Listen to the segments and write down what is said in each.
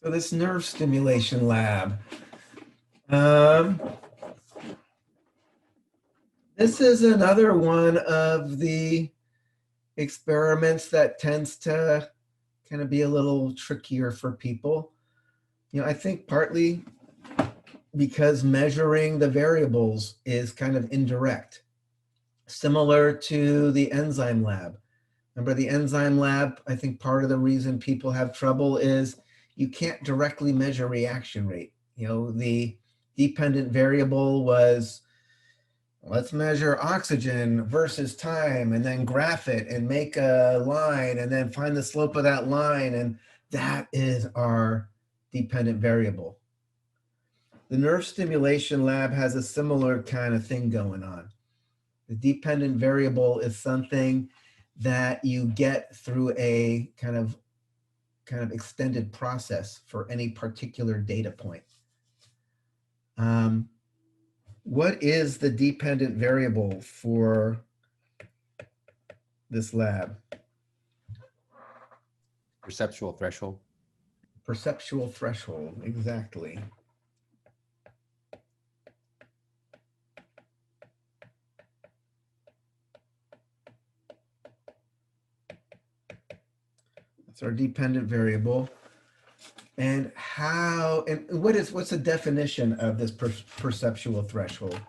So this nerve stimulation lab, um, this is another one of the experiments that tends to kind of be a little trickier for people. I think partly because measuring the variables is kind of indirect, similar to the enzyme lab. Remember the enzyme lab, I think part of the reason people have trouble is you can't directly measure reaction rate. The dependent variable was, let's measure oxygen versus time and then graph it and make a line and then find the slope of that line. And that is our dependent variable. The nerve stimulation lab has a similar kind of thing going on. The dependent variable is something that you get through a kind of extended process for any particular data point. What is the dependent variable for this lab? Perceptual threshold. Perceptual threshold, exactly. That's our dependent variable. And what's the definition of this perceptual threshold?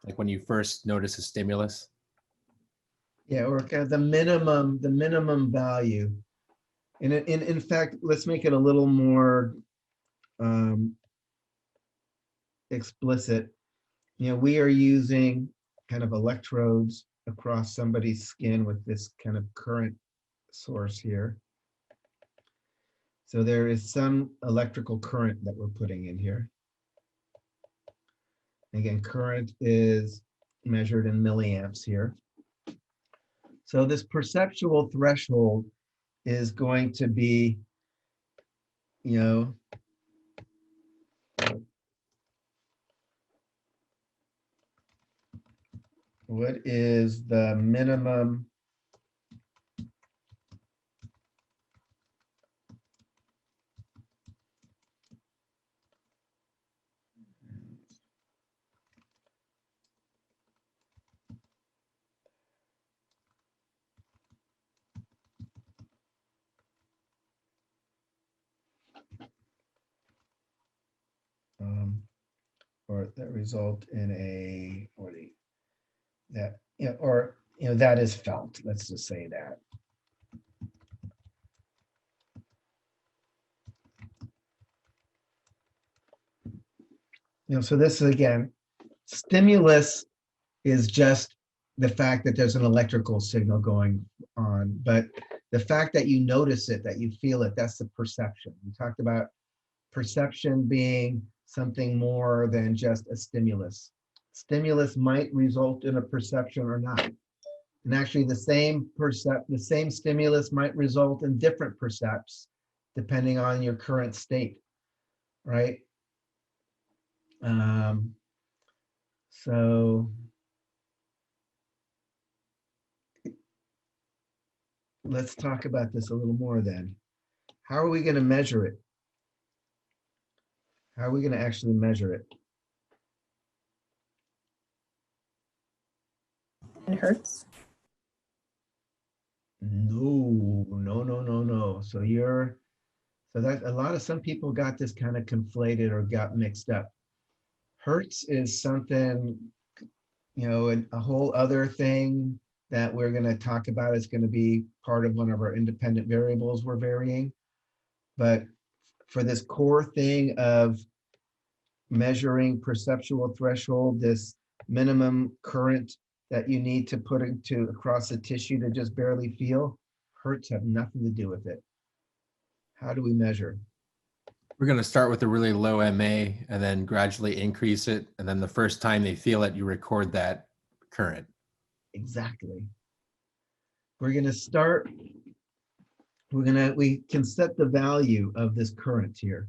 Like when you first notice a stimulus. Yeah, or kind of the minimum value. And in fact, let's make it a little more explicit. We are using kind of electrodes across somebody's skin with this kind of current source here. So there is some electrical current that we're putting in here. Again, current is measured in milliamps here. So this perceptual threshold is going to be, what is the minimum or that result in a, or the, that, or, that is felt, let's just say that. So this is, again, stimulus is just the fact that there's an electrical signal going on, but the fact that you notice it, that you feel it, that's the perception. We talked about perception being something more than just a stimulus. Stimulus might result in a perception or not. And actually the same stimulus might result in different percepts depending on your current state, right? So let's talk about this a little more then. How are we going to measure it? How are we going to actually measure it? In hertz? No. So some people got this kind of conflated or got mixed up. Hertz is something, a whole other thing that we're going to talk about. Is going to be part of one of our independent variables we're varying. But for this core thing of measuring perceptual threshold, this minimum current that you need to put into across the tissue to just barely feel, hertz have nothing to do with it. How do we measure? We're going to start with a really low MA and then gradually increase it. And then the first time they feel it, you record that current. Exactly. We're going to start, we can set the value of this current here.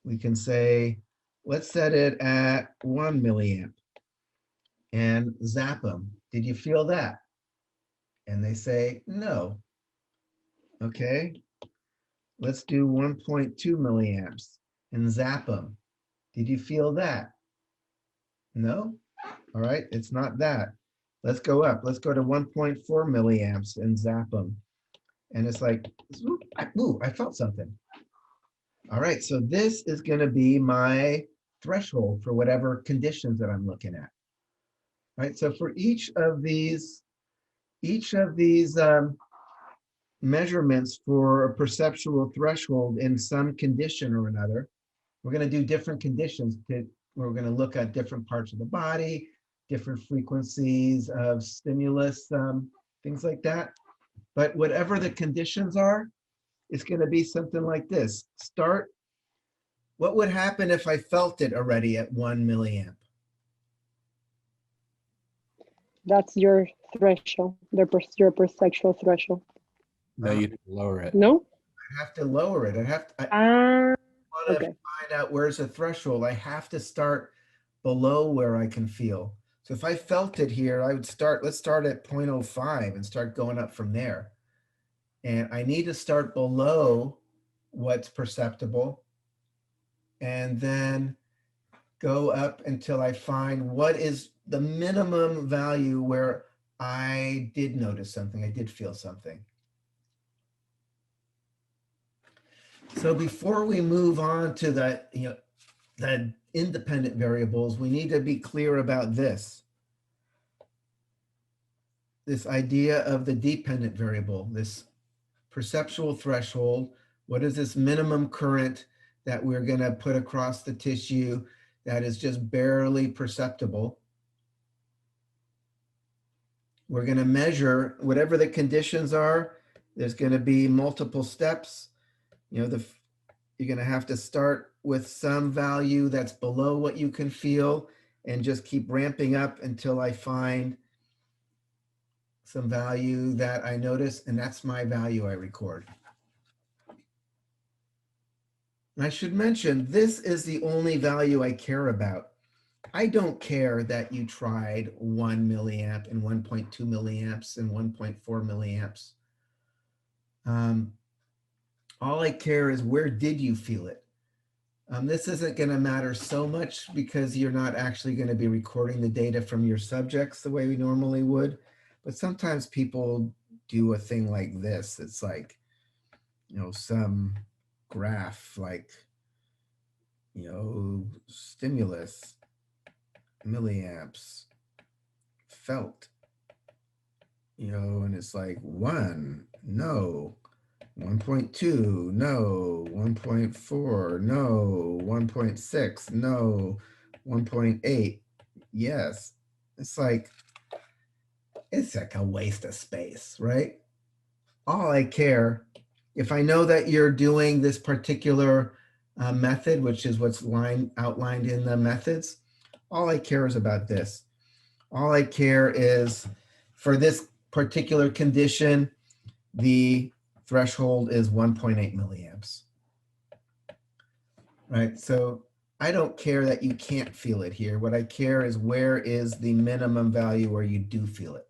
We can say, let's set it at 1 milliamp and zap them. Did you feel that? And they say, no. Okay. Let's do 1.2 milliamps and zap them. Did you feel that? No? All right, it's not that. Let's go up. Let's go to 1.4 milliamps and zap them. And it's like, ooh, I felt something. All right, so this is going to be my threshold for whatever conditions that I'm looking at. All right, so for each of these measurements for a perceptual threshold in some condition or another, we're going to do different conditions. We're going to look at different parts of the body, different frequencies of stimulus, things like that. But whatever the conditions are, it's going to be something like this. What would happen if I felt it already at 1 milliamp? That's your threshold, your perceptual threshold. No, you lower it. No? I have to lower it. I Ah, want to okay. find out where's the threshold. I have to start below where I can feel. So if I felt it here, I would let's start at 0.05 and start going up from there. And I need to start below what's perceptible and then go up until I find what is the minimum value where I did notice something, I did feel something. So before we move on to the independent variables, we need to be clear about this idea of the dependent variable, this perceptual threshold. What is this minimum current that we're going to put across the tissue that is just barely perceptible? We're going to measure whatever the conditions are. There's going to be multiple steps. You're going to have to start with some value that's below what you can feel and just keep ramping up until I find some value that I notice, and that's my value I record. And I should mention, this is the only value I care about. I don't care that you tried 1 milliamp and 1.2 milliamps and 1.4 milliamps. All I care is where did you feel it? This isn't going to matter so much because you're not actually going to be recording the data from your subjects the way we normally would. But sometimes people do a thing like this. It's like, some graph like, stimulus, milliamps, felt, and it's like 1, no, 1.2, no, 1.4, no, 1.6, no, 1.8, yes. It's like a waste of space, right? All I care, if I know that you're doing this particular method, which is what's outlined in the methods, all I care is about this. All I care is for this particular condition, the threshold is 1.8 milliamps, right? So I don't care that you can't feel it here. What I care is where is the minimum value where you do feel it.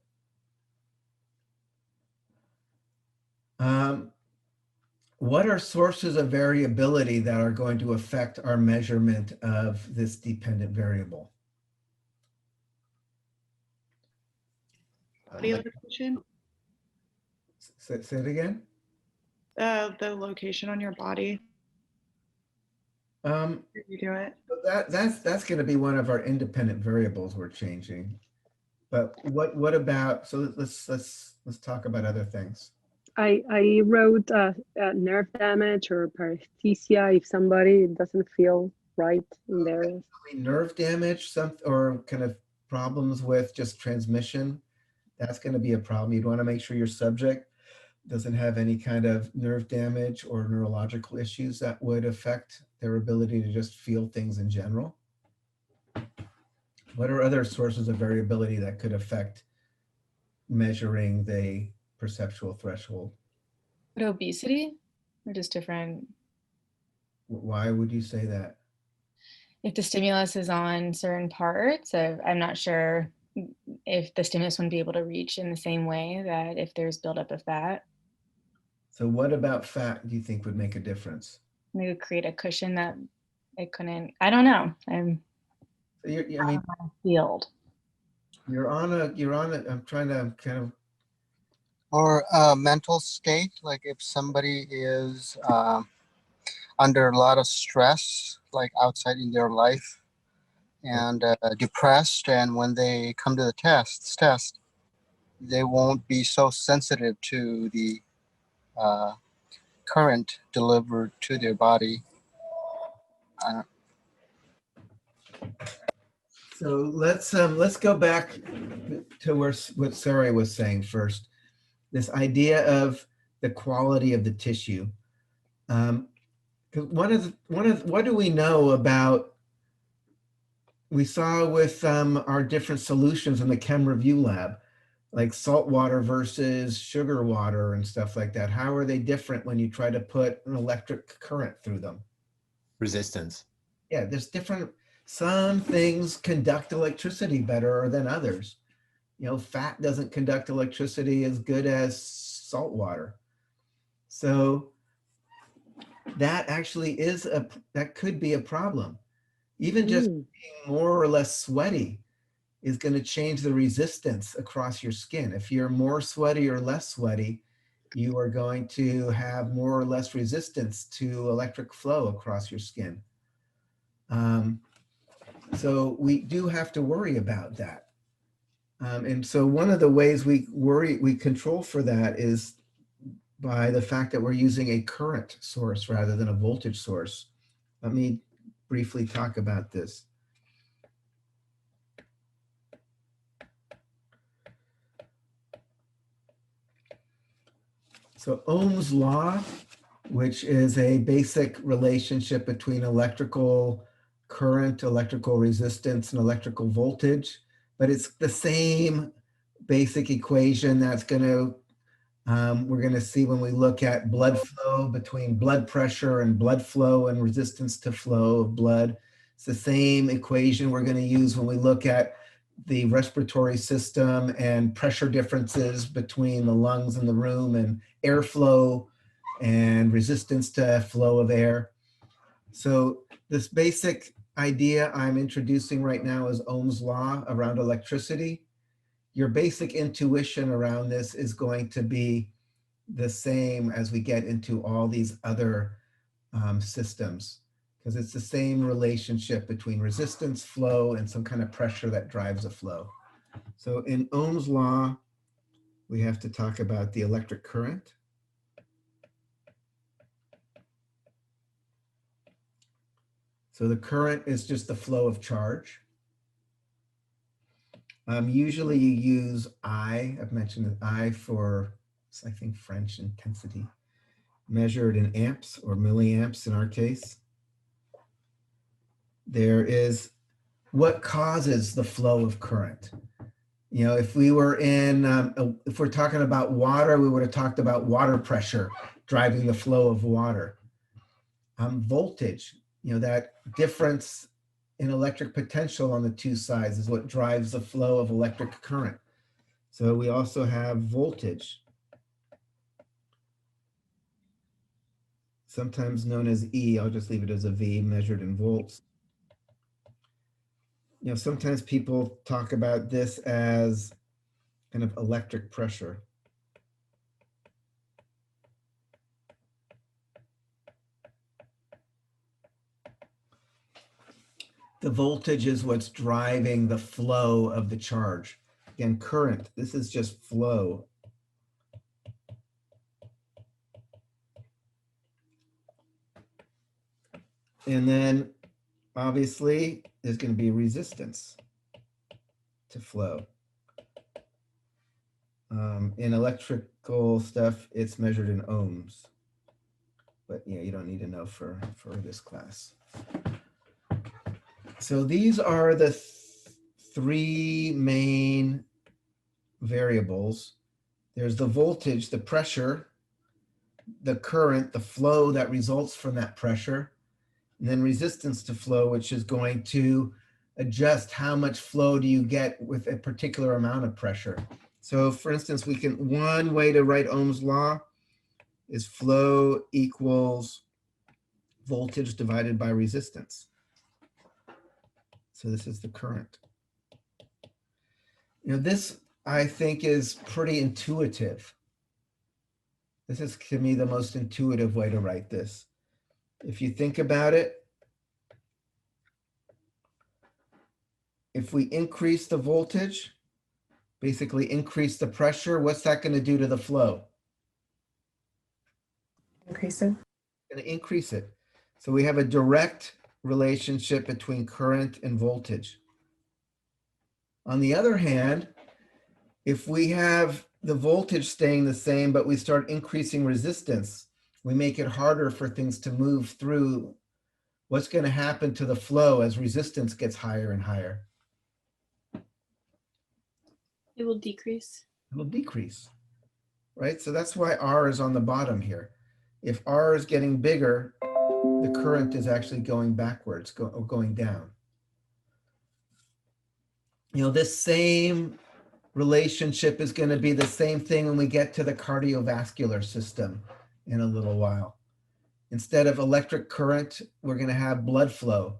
What are sources of variability that are going to affect our measurement of this dependent variable? Body location? Say it again. The location on your body. Did you do it? That's going to be one of our independent variables we're changing. But what about? So let's talk about other things. I wrote nerve damage or paresthesia if somebody doesn't feel right in there. Nerve damage, or kind of problems with just transmission. That's going to be a problem. You'd want to make sure your subject doesn't have any kind of nerve damage or neurological issues that would affect their ability to just feel things in general. What are other sources of variability that could affect measuring the perceptual threshold? But obesity or just different? Why would you say that? If the stimulus is on certain parts, I'm not sure if the stimulus wouldn't be able to reach in the same way that if there's buildup of fat. So what about fat do you think would make a difference? Maybe create a cushion that it couldn't. I don't know. I'm I mean, field. you're on a, I'm trying to kind of, Or a mental state, like if somebody is under a lot of stress, like outside in their life, and depressed, and when they come to the test, they won't be so sensitive to the current delivered to their body. so let's go back to what Sari was saying first. This idea of the quality of the tissue. Because what do we know about, we saw with our different solutions in the chem review lab, like salt water versus sugar water and stuff like that. How are they different when you try to put an electric current through them? Resistance. Yeah, there's different, some things conduct electricity better than others. You know, fat doesn't conduct electricity as good as salt water. So that actually is that could be a problem. Even just being more or less sweaty is going to change the resistance across your skin. If you're more sweaty or less sweaty, you are going to have more or less resistance to electric flow across your skin. So we do have to worry about that. And so one of the ways we control for that is by the fact that we're using a current source rather than a voltage source. Let me briefly talk about this. So Ohm's law, which is a basic relationship between electrical current, electrical resistance, and electrical voltage, but it's the same basic equation that's going to, we're going to see when we look at blood flow between blood pressure and blood flow and resistance to flow of blood. It's the same equation we're going to use when we look at the respiratory system and pressure differences between the lungs and the room and airflow and resistance to flow of air. So this basic idea I'm introducing right now is Ohm's law around electricity. Your basic intuition around this is going to be the same as we get into all these other systems, because it's the same relationship between resistance, flow, and some kind of pressure that drives a flow. So in Ohm's law, we have to talk about the electric current. So the current is just the flow of charge. Usually you use I, I've mentioned I for, I think, French intensity, measured in amps or milliamps in our case. There is what causes the flow of current. You know, if we were in, if we're talking about water, we would have talked about water pressure driving the flow of water. Voltage, you know, that difference in electric potential on the two sides is what drives the flow of electric current. So we also have voltage, sometimes known as E, I'll just leave it as a V, measured in volts. You know, sometimes people talk about this as kind of electric pressure. The voltage is what's driving the flow of the charge. Again, current, this is just flow. And then obviously there's going to be resistance to flow. In electrical stuff, it's measured in ohms. But yeah, you don't need to know for this class. So these are the three main variables. There's the voltage, the pressure, the current, the flow that results from that pressure, and then resistance to flow, which is going to adjust how much flow do you get with a particular amount of pressure. So for instance, one way to write Ohm's law is flow equals voltage divided by resistance. So this is the current. This I think is pretty intuitive. This is, to me, the most intuitive way to write this. If you think about it, if we increase the voltage, basically increase the pressure, what's that going to do to the flow? Increase it. Going to increase it. So we have a direct relationship between current and voltage. On the other hand, if we have the voltage staying the same, but we start increasing resistance, we make it harder for things to move through. What's going to happen to the flow as resistance gets higher and higher? It will decrease. It will decrease, right? So that's why R is on the bottom here. If R is getting bigger, the current is actually going backwards, going down. This same relationship is going to be the same thing when we get to the cardiovascular system in a little while. Instead of electric current, we're going to have blood flow.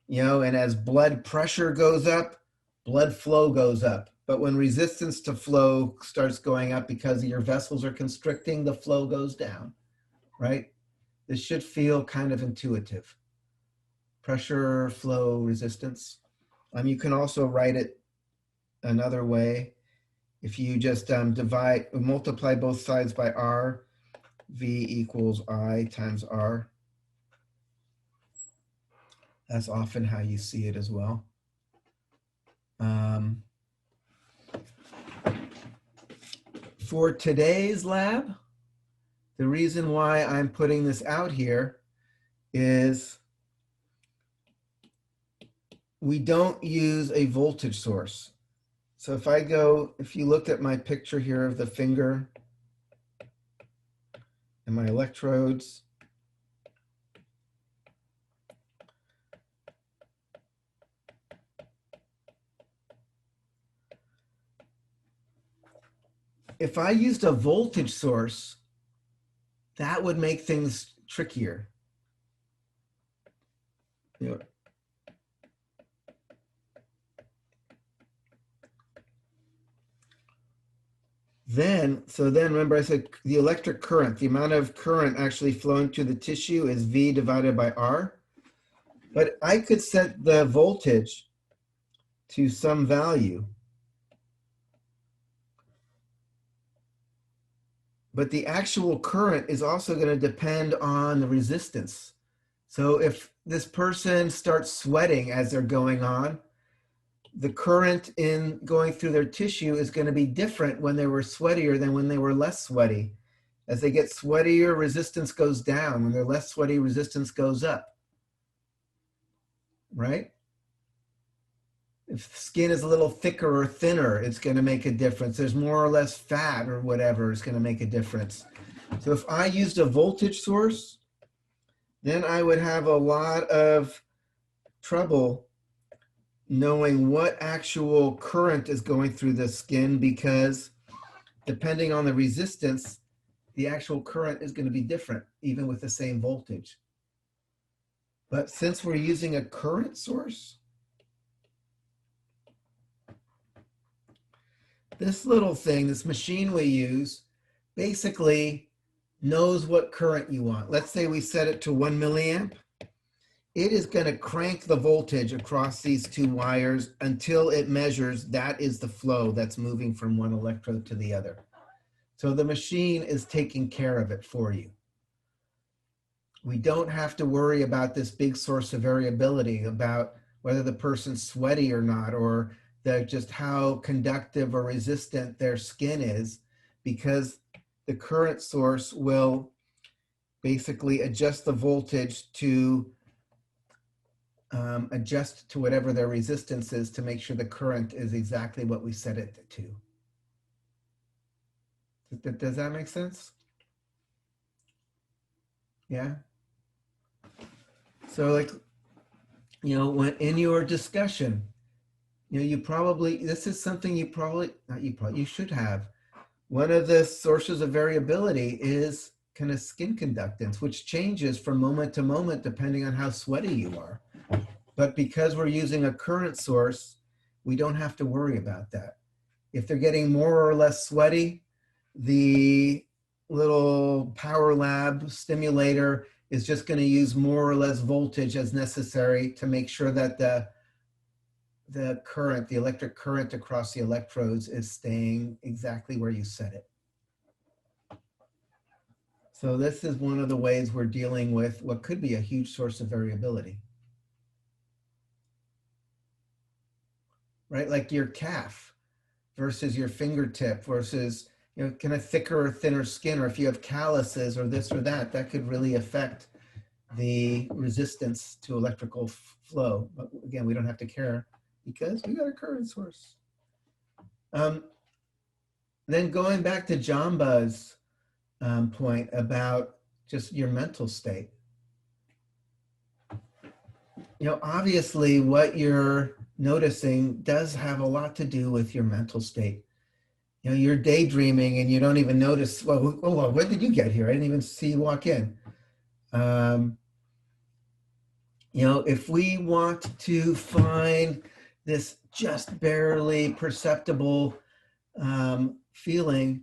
And as blood pressure goes up, blood flow goes up. But when resistance to flow starts going up because your vessels are constricting, the flow goes down, right? This should feel kind of intuitive. Pressure, flow, resistance. You can also write it another way. If you just multiply both sides by R, V equals I times R. That's often how you see it as well. For today's lab, the reason why I'm putting this out here is we don't use a voltage source. So if you looked at my picture here of the finger and my electrodes, if I used a voltage source, that would make things trickier. So then remember I said the electric current, the amount of current actually flowing to the tissue is V divided by R. But I could set the voltage to some value. But the actual current is also going to depend on the resistance. So if this person starts sweating as they're going on, the current in going through their tissue is going to be different when they were sweatier than when they were less sweaty. As they get sweatier, resistance goes down. When they're less sweaty, resistance goes up. Right? If the skin is a little thicker or thinner, it's going to make a difference. There's more or less fat or whatever, it's going to make a difference. So if I used a voltage source, then I would have a lot of trouble knowing what actual current is going through the skin, because depending on the resistance, the actual current is going to be different, even with the same voltage. But since we're using a current source, this little thing, this machine we use, basically knows what current you want. Let's say we set it to 1 milliamp. It is going to crank the voltage across these two wires until it measures that is the flow that's moving from one electrode to the other. So the machine is taking care of it for you. We don't have to worry about this big source of variability about whether the person's sweaty or not, or just how conductive or resistant their skin is, because the current source will basically adjust the voltage to adjust to whatever their resistance is to make sure the current is exactly what we set it to. Does that make sense? Yeah. So when in your discussion, you probably, this is something you should have. One of the sources of variability is kind of skin conductance, which changes from moment to moment depending on how sweaty you are. But because we're using a current source, we don't have to worry about that. If they're getting more or less sweaty, the little Power Lab stimulator is just going to use more or less voltage as necessary to make sure that the current, the electric current across the electrodes is staying exactly where you set it. So this is one of the ways we're dealing with what could be a huge source of variability. Right, like your calf versus your fingertip versus, you know, kind of thicker or thinner skin, or if you have calluses or this or that, that could really affect the resistance to electrical flow. But again, we don't have to care because we got a current source. Then going back to Jamba's point about just your mental state. You know, obviously what you're noticing does have a lot to do with your mental state. You know, you're daydreaming and you don't even notice, well, when did you get here? I didn't even see you walk in. You know, if we want to find this just barely perceptible feeling,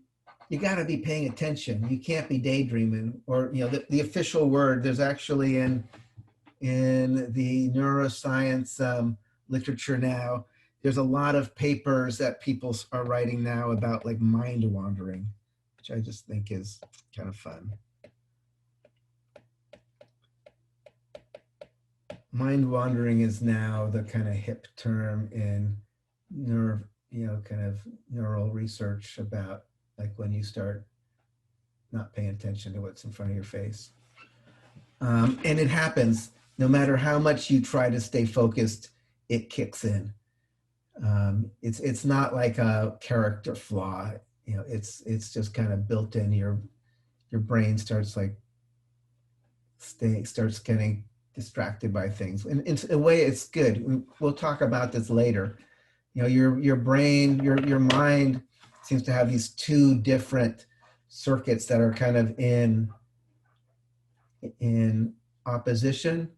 you got to be paying attention. You can't be daydreaming. Or, you know, the official word, there's actually in the neuroscience literature now, there's a lot of papers that people are writing now about like mind wandering, which I just think is kind of fun. Mind wandering is now the kind of hip term in kind of neural research about like when you start not paying attention to what's in front of your face. And it happens no matter how much you try to stay focused, it kicks in. It's not like a character flaw, you know, it's just kind of built in. Your brain starts starts getting distracted by things. And in a way, it's good. We'll talk about this later. You know, your brain, your mind seems to have these two different circuits that are kind of in opposition.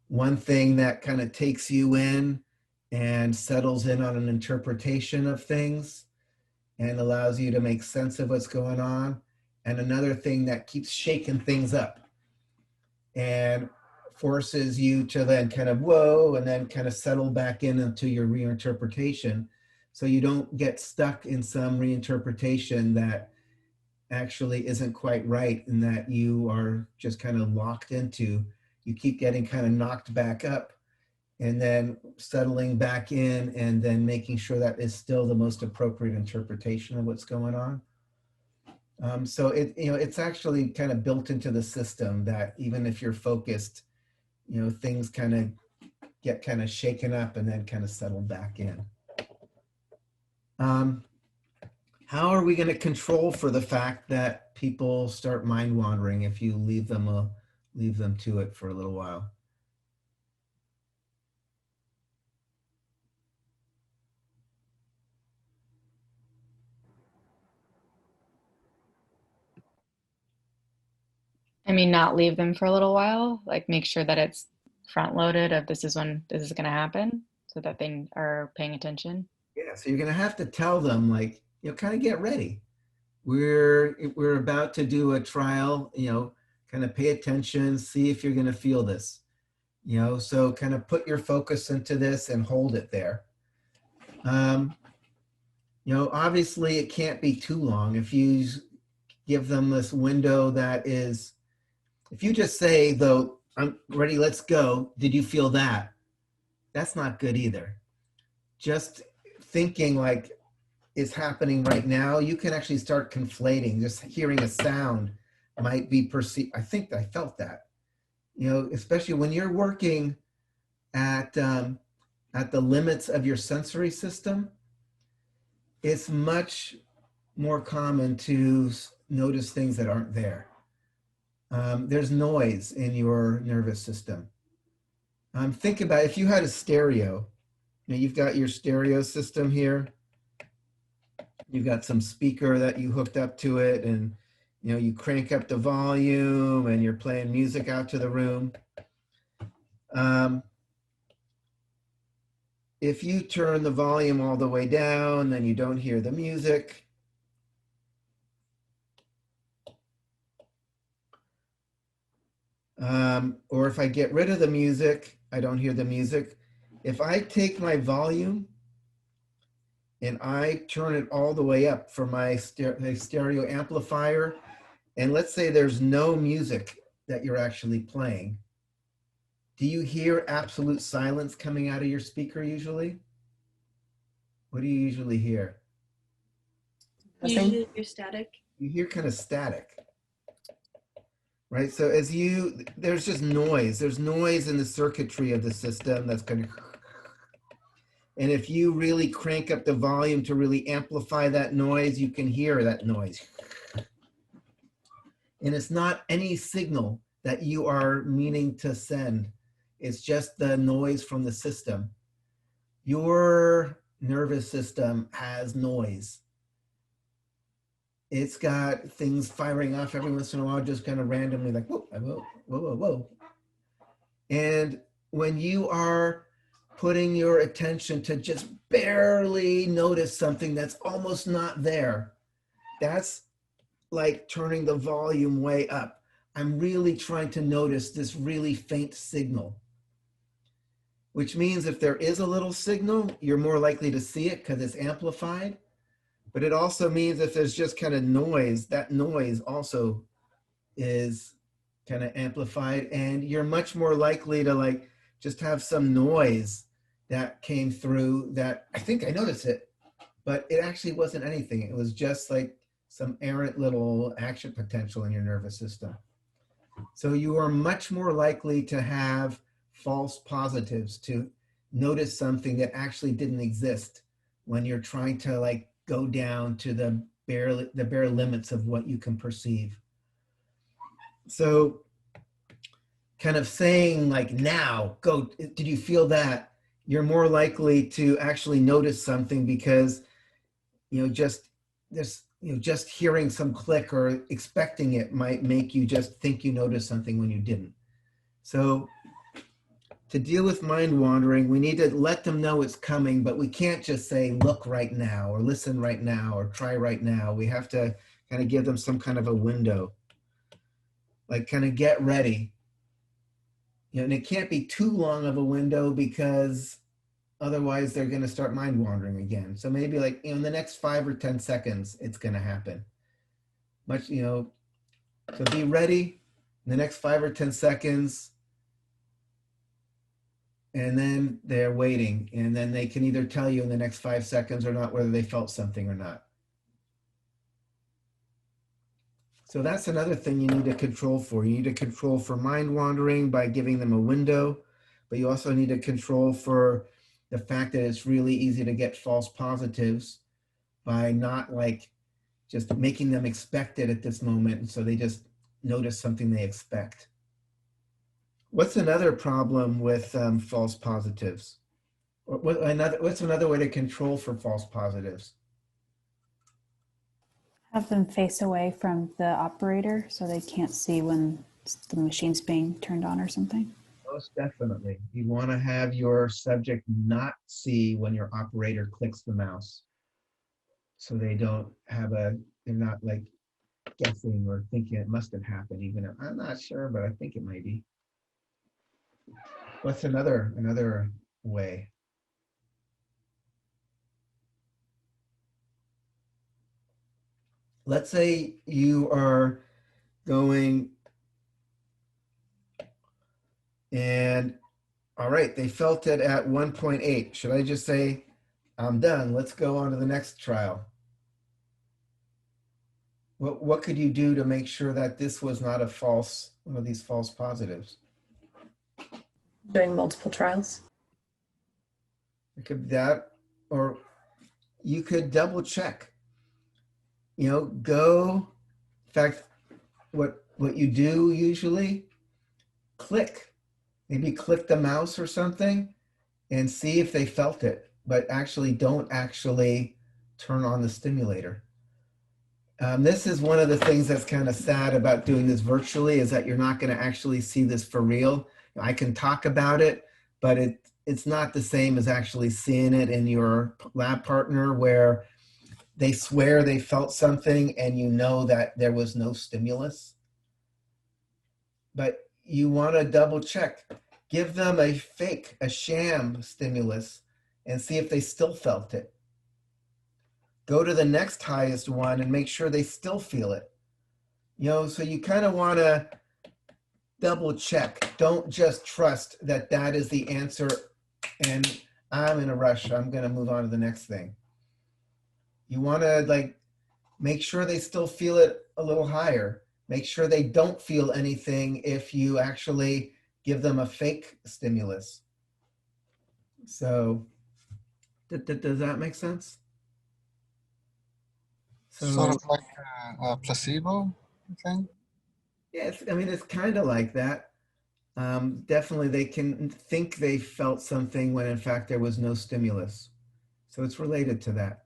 One thing that kind of takes you in and settles in on an interpretation of things and allows you to make sense of what's going on. And another thing that keeps shaking things up and forces you to then kind of whoa, and then kind of settle back into your reinterpretation. So you don't get stuck in some reinterpretation that actually isn't quite right and that you are just kind of locked into. You keep getting kind of knocked back up and then settling back in and then making sure that is still the most appropriate interpretation of what's going on. So it's actually kind of built into the system that even if you're focused, you know, things kind of get kind of shaken up and then kind of settle back in. How are we going to control for the fact that people start mind wandering if you leave them to it for a little while? I mean, not leave them for a little while, like make sure that it's front loaded of this is when this is going to happen so that they are paying attention. Yeah, so you're going to have to tell them, like, you know, kind of get ready. We're about to do a trial, you know, kind of pay attention, see if you're going to feel this, you know, so kind of put your focus into this and hold it there. You know, obviously it can't be too long. If you give them this window that is, if you just say though, I'm ready, let's go. Did you feel that? That's not good either. Just thinking like it's happening right now, you can actually start conflating. Just hearing a sound might be perceived. I think I felt that, you know, especially when you're working at the limits of your sensory system, it's much more common to notice things that aren't there. There's noise in your nervous system. Think about if you had a stereo, you know, you've got your stereo system here. You've got some speaker that you hooked up to it and You know, you crank up the volume and you're playing music out to the room. If you turn the volume all the way down, then you don't hear the music. Or if I get rid of the music, I don't hear the music. If I take my volume and I turn it all the way up for my stereo amplifier, and let's say there's no music that you're actually playing, do you hear absolute silence coming out of your speaker usually? What do you usually hear? Usually you're static. You hear kind of static, right? So there's just noise. There's noise in the circuitry of the system that's going to, and if you really crank up the volume to really amplify that noise, you can hear that noise. And it's not any signal that you are meaning to send. It's just the noise from the system. Your nervous system has noise. It's got things firing off every once in a while, just kind of randomly, like, whoa, whoa, whoa, whoa, whoa. And when you are putting your attention to just barely notice something that's almost not there, that's like turning the volume way up. I'm really trying to notice this really faint signal, which means if there is a little signal, you're more likely to see it because it's amplified. But it also means if there's just kind of noise, that noise also is kind of amplified, and you're much more likely to like just have some noise that came through that I think I noticed it, but it actually wasn't anything. It was just like some errant little action potential in your nervous system. So you are much more likely to have false positives, to notice something that actually didn't exist when you're trying to like go down to the bare limits of what you can perceive. So kind of saying like, now, go, did you feel that? You're more likely to actually notice something because, just hearing some click or expecting it might make you just think you noticed something when you didn't. So to deal with mind wandering, we need to let them know it's coming, but we can't just say, look right now, or listen right now, or try right now. We have to kind of give them some kind of a window, like kind of get ready. And it can't be too long of a window because otherwise they're going to start mind wandering again. So maybe like, in the next 5 or 10 seconds, it's going to happen. So be ready in the next 5 or 10 seconds. And then they're waiting, and then they can either tell you in the next 5 seconds or not whether they felt something or not. So that's another thing you need to control for. You need to control for mind wandering by giving them a window, but you also need to control for the fact that it's really easy to get false positives by not like just making them expect it at this moment, so they just notice something they expect. What's another problem with false positives? What's another way to control for false positives? Have them face away from the operator so they can't see when the machine's being turned on or something. Most definitely. You want to have your subject not see when your operator clicks the mouse. So they don't have they're not like guessing or thinking it must have happened, even if I'm not sure, but I think it might be. What's another way? Let's say you are going and, all right, they felt it at 1.8. Should I just say, I'm done, let's go on to the next trial? What could you do to make sure that this was not one of these false positives? Doing multiple trials. It could be that, or you could double check. In fact, what you do usually, maybe click the mouse or something and see if they felt it, but don't actually turn on the stimulator. This is one of the things that's kind of sad about doing this virtually, is that you're not going to actually see this for real. I can talk about it, but it's not the same as actually seeing it in your lab partner, where they swear they felt something and you know that there was no stimulus. But you want to double check. Give them a fake, a sham stimulus and see if they still felt it. Go to the next highest one and make sure they still feel it. So you kind of want to double check. Don't just trust that that is the answer and I'm in a rush, I'm going to move on to the next thing. You want to make sure they still feel it a little higher. Make sure they don't feel anything if you actually give them a fake stimulus. So does that make sense? Sort of like a placebo thing? Yeah, it's kind of like that. Definitely they can think they felt something when in fact there was no stimulus. So it's related to that.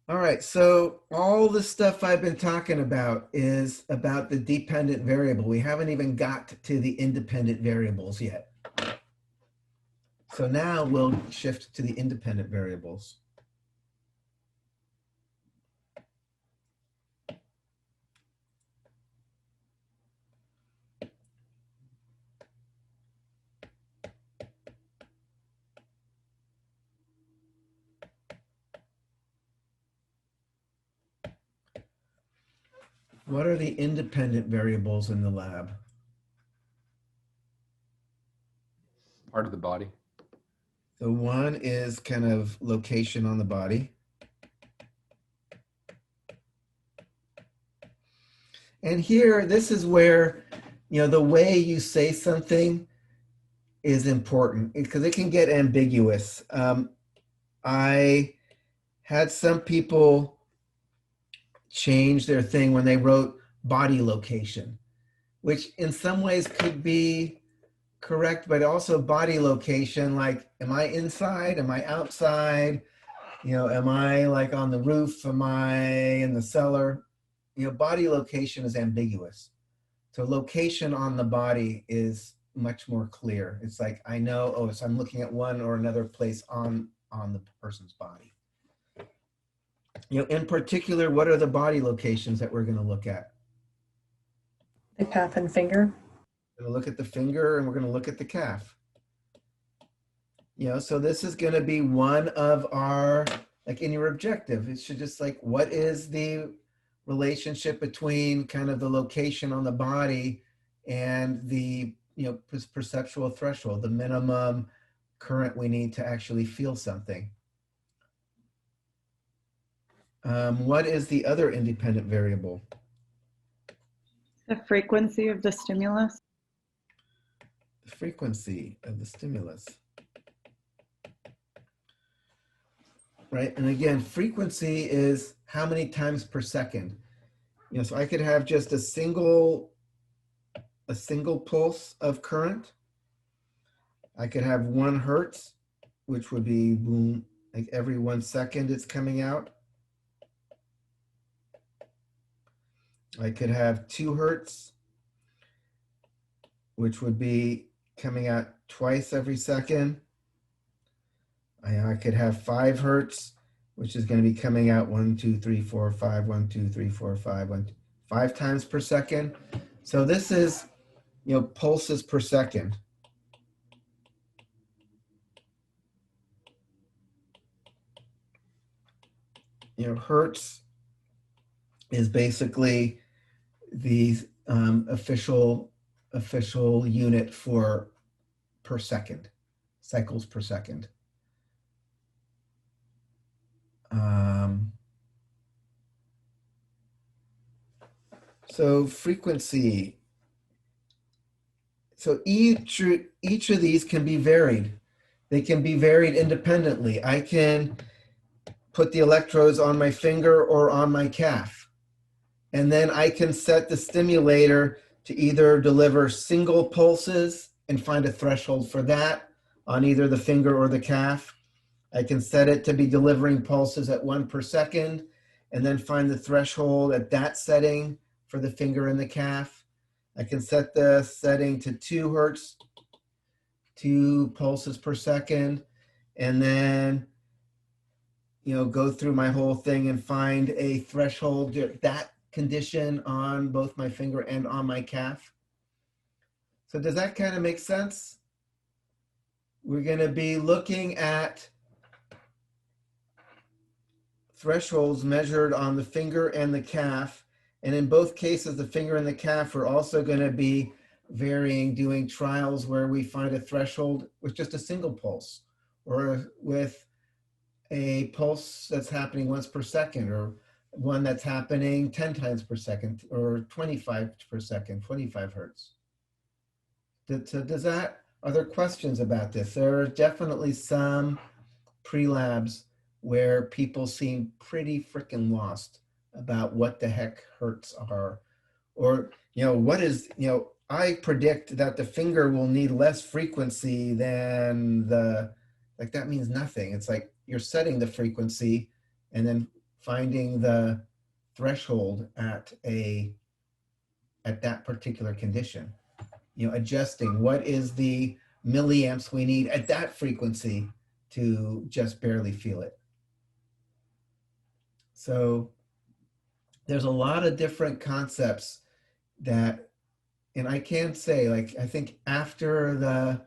All right, so all the stuff I've been talking about is about the dependent variable. We haven't even got to the independent variables yet. So now we'll shift to the independent variables. What are the independent variables in the lab? Part of the body. So one is kind of location on the body. And here, this is where, the way you say something is important because it can get ambiguous. I had some people change their thing when they wrote body location, which in some ways could be correct, but also body location, like, am I inside? Am I outside? Am I on the roof? Am I in the cellar? Body location is ambiguous. So location on the body is much more clear. It's like, I know, oh, so I'm looking at one or another place on the person's body. In particular, what are the body locations that we're going to look at? The calf and finger. We're going to look at the finger and we're going to look at the calf. So this is going to be one of our, in your objective, it should just what is the relationship between kind of the location on the body and the, perceptual threshold, the minimum current we need to actually feel something. What is the other independent variable? The frequency of the stimulus. The frequency of the stimulus. Right, and again, frequency is how many times per second. So I could have just a single pulse of current. I could have 1 hertz, which would be boom, every 1 second it's coming out. I could have 2 hertz, which would be coming out twice every second. I could have 5 hertz, which is going to be coming out 1, 2, 3, 4, 5, 1, 2, 3, 4, 5, 5 times per second. So this is, pulses per second. Hertz is basically the official unit for per second, cycles per second. So frequency. So each of these can be varied. They can be varied independently. I can put the electrodes on my finger or on my calf. And then I can set the stimulator to either deliver single pulses and find a threshold for that on either the finger or the calf, I can set it to be delivering pulses at 1 per second, and then find the threshold at that setting for the finger and the calf. I can set the setting to 2 hertz, 2 pulses per second, and then go through my whole thing and find a threshold, that condition on both my finger and on my calf. So does that kind of make sense? We're going to be looking at thresholds measured on the finger and the calf. And in both cases, the finger and the calf are also going to be varying, doing trials where we find a threshold with just a single pulse, or with a pulse that's happening once per second, or one that's happening 10 times per second, or 25 per second, 25 hertz. Are there questions about this? There are definitely some pre-labs where people seem pretty freaking lost about what the heck hertz are, or I predict that the finger will need less frequency than that means nothing. It's like you're setting the frequency and then finding the threshold at that particular condition. Adjusting what is the milliamps we need at that frequency to just barely feel it. So there's a lot of different concepts and I can say, I think after the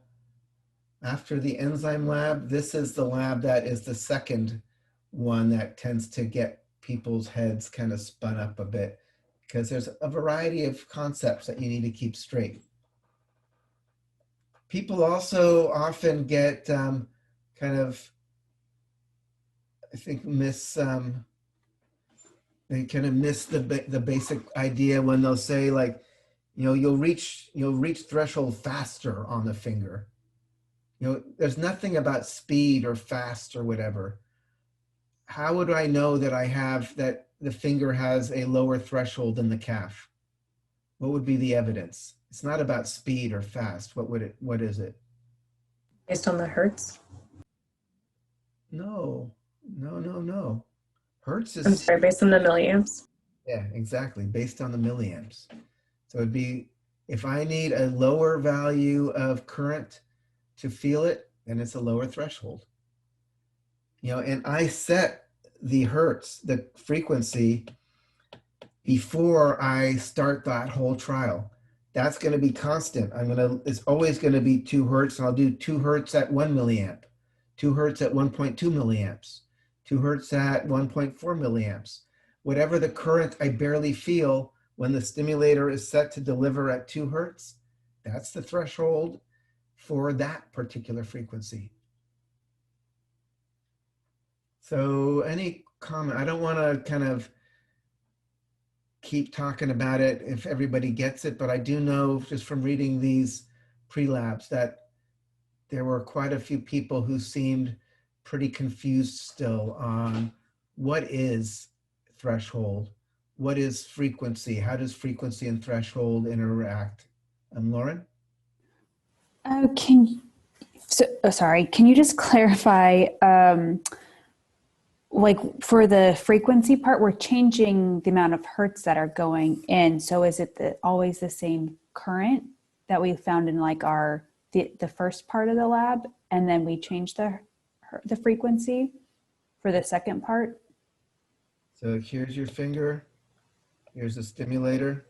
enzyme lab, this is the lab that is the second one that tends to get people's heads kind of spun up a bit, because there's a variety of concepts that you need to keep straight. People also often get I think they kind of miss the basic idea when they'll say, you'll reach threshold faster on the finger. There's nothing about speed or fast or whatever. How would I know that the finger has a lower threshold than the calf? What would be the evidence? It's not about speed or fast. What is it? Based on the hertz? No. Hertz is... I'm sorry, based on the milliamps? Yeah, exactly. Based on the milliamps. So it'd be, if I need a lower value of current to feel it, then it's a lower threshold. And I set the hertz, the frequency, before I start that whole trial. That's going to be constant. It's always going to be 2 hertz, and I'll do 2 hertz at 1 milliamp, 2 hertz at 1.2 milliamps, 2 hertz at 1.4 milliamps. Whatever the current I barely feel when the stimulator is set to deliver at 2 hertz, that's the threshold for that particular frequency. So any comment? I don't want to kind of keep talking about it if everybody gets it, but I do know just from reading these pre-labs that there were quite a few people who seemed pretty confused still on what is threshold, what is frequency, how does frequency and threshold interact? Lauren? Sorry, can you just clarify, for the frequency part, we're changing the amount of hertz that are going in. So is it always the same current that we found in the first part of the lab, and then we change the frequency for the second part? So here's your finger, here's the stimulator.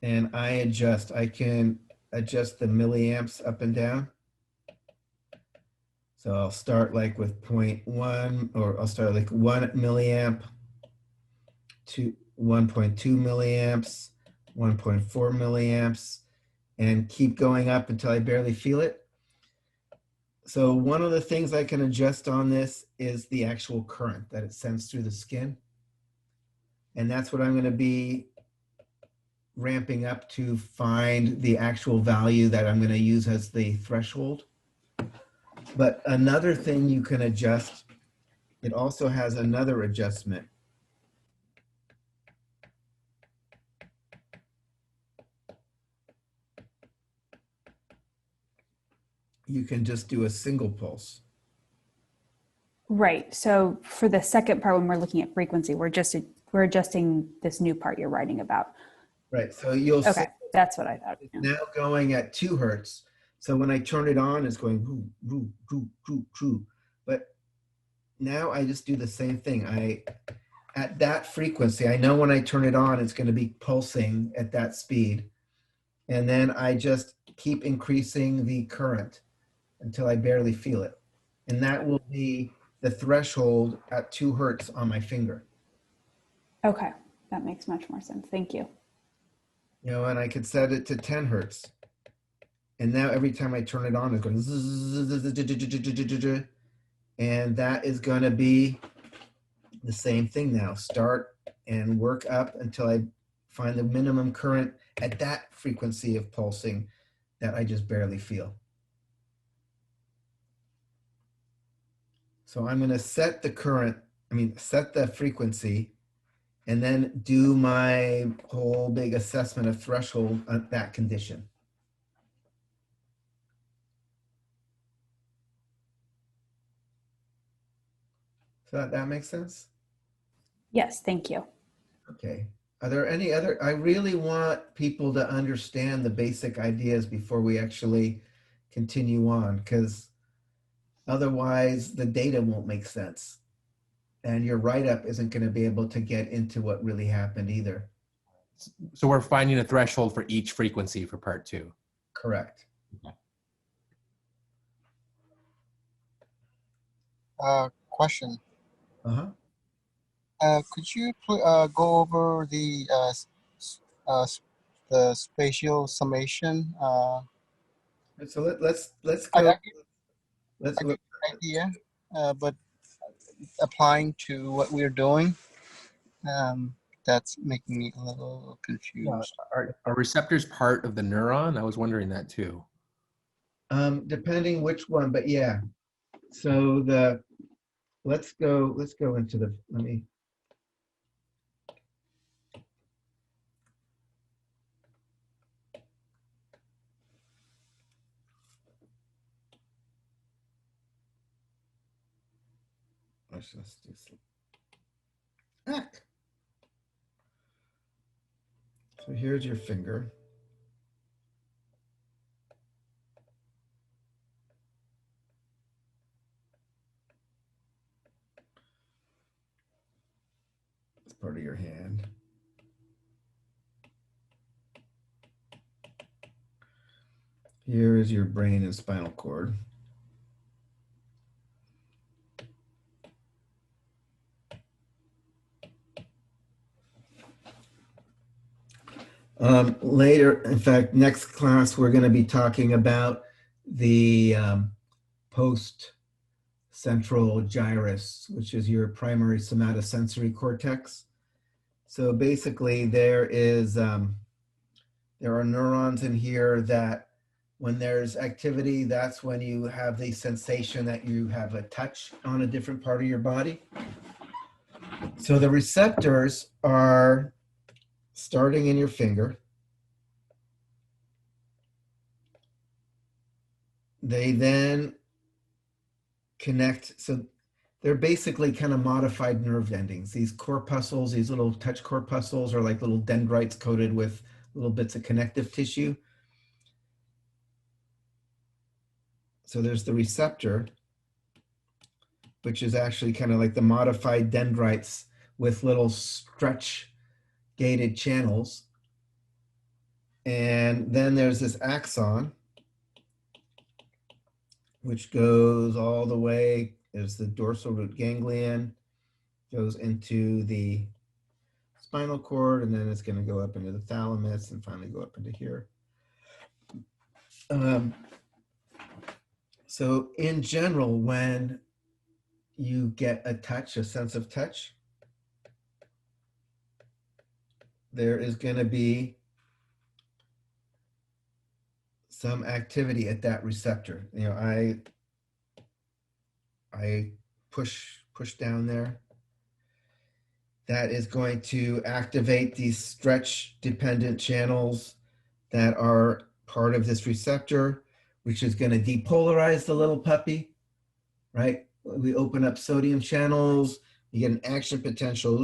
And I can adjust the milliamps up and down. So I'll start with 0.1, or I'll start 1 milliamp to 1.2 milliamps, 1.4 milliamps, and keep going up until I barely feel it. So one of the things I can adjust on this is the actual current that it sends through the skin. And that's what I'm going to be ramping up to find the actual value that I'm going to use as the threshold. But another thing you can adjust, it also has another adjustment. you can just do a single pulse. Right. So for the second part, when we're looking at frequency, we're adjusting this new part you're writing about. Right. So you'll see Okay, that's what I thought. it's Yeah. now going at 2 hertz. So when I turn it on, it's going woo, woo, woo, woo, woo. But now I just do the same thing. At that frequency, I know when I turn it on, it's going to be pulsing at that speed. And then I just keep increasing the current until I barely feel it. And that will be the threshold at 2 hertz on my finger. Okay, that makes much more sense. Thank you. You know, and I could set it to 10 hertz. And now every time I turn it on, it's going zzz, and that is going to be the same thing now. Start and work up until I find the minimum current at that frequency of pulsing that I just barely feel. So I'm going to set the current, set the frequency, and then do my whole big assessment of threshold at that condition. So that makes sense? Yes, thank you. Okay. Are there any other, I really want people to understand the basic ideas before we actually continue on, because otherwise the data won't make sense. And your write-up isn't going to be able to get into what really happened either. So we're finding a threshold for each frequency for part 2. Correct. Question. Uh-huh. Could you go over the spatial summation? So let's I go. get Let's the idea, but applying to what we're doing, that's making me a little confused. Are receptors part of the neuron? I was wondering that too. Depending which one, but yeah. So let's go into the, let me. Let's just do some. So here's your finger. It's part of your hand. Here is your brain and spinal cord. Later, in fact, next class, we're going to be talking about the post-central gyrus, which is your primary somatosensory cortex. So basically, there are neurons in here that when there's activity, that's when you have the sensation that you have a touch on a different part of your body. So the receptors are starting in your finger. They then connect. So they're basically kind of modified nerve endings. These corpuscles, these little touch corpuscles are like little dendrites coated with little bits of connective tissue. So there's the receptor, which is actually kind of like the modified dendrites with little stretch gated channels. And then there's this axon, which goes all the way, there's the dorsal root ganglion, goes into the spinal cord, and then it's going to go up into the thalamus and finally go up into here. So in general, when you get a touch, a sense of touch, there is going to be some activity at that receptor. You know, I push down there. That is going to activate these stretch dependent channels that are part of this receptor, which is going to depolarize the little puppy, right? We open up sodium channels, you get an action potential.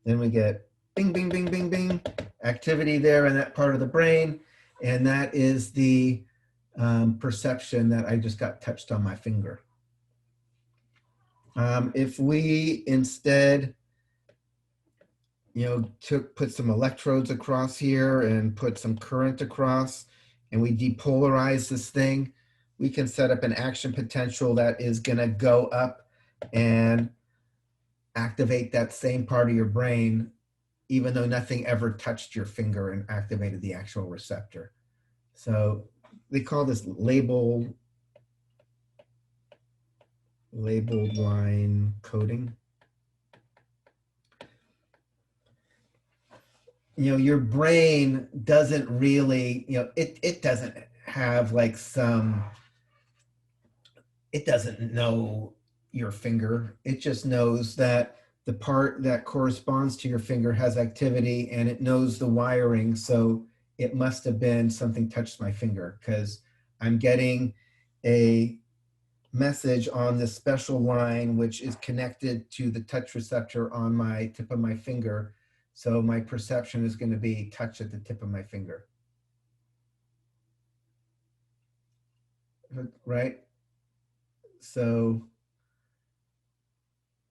Then we get bing, bing, bing, bing, bing, activity there in that part of the brain. And that is the perception that I just got touched on my finger. If we instead, put some electrodes across here and put some current across, and we depolarize this thing, we can set up an action potential that is going to go up and activate that same part of your brain, even though nothing ever touched your finger and activated the actual receptor. So they call this labeled line coding. Your brain doesn't really, it doesn't have like it doesn't know your finger. It just knows that the part that corresponds to your finger has activity, and it knows the wiring. So it must have been something touched my finger, because I'm getting a message on this special line, which is connected to the touch receptor on my tip of my finger. So my perception is going to be touch at the tip of my finger. Right? So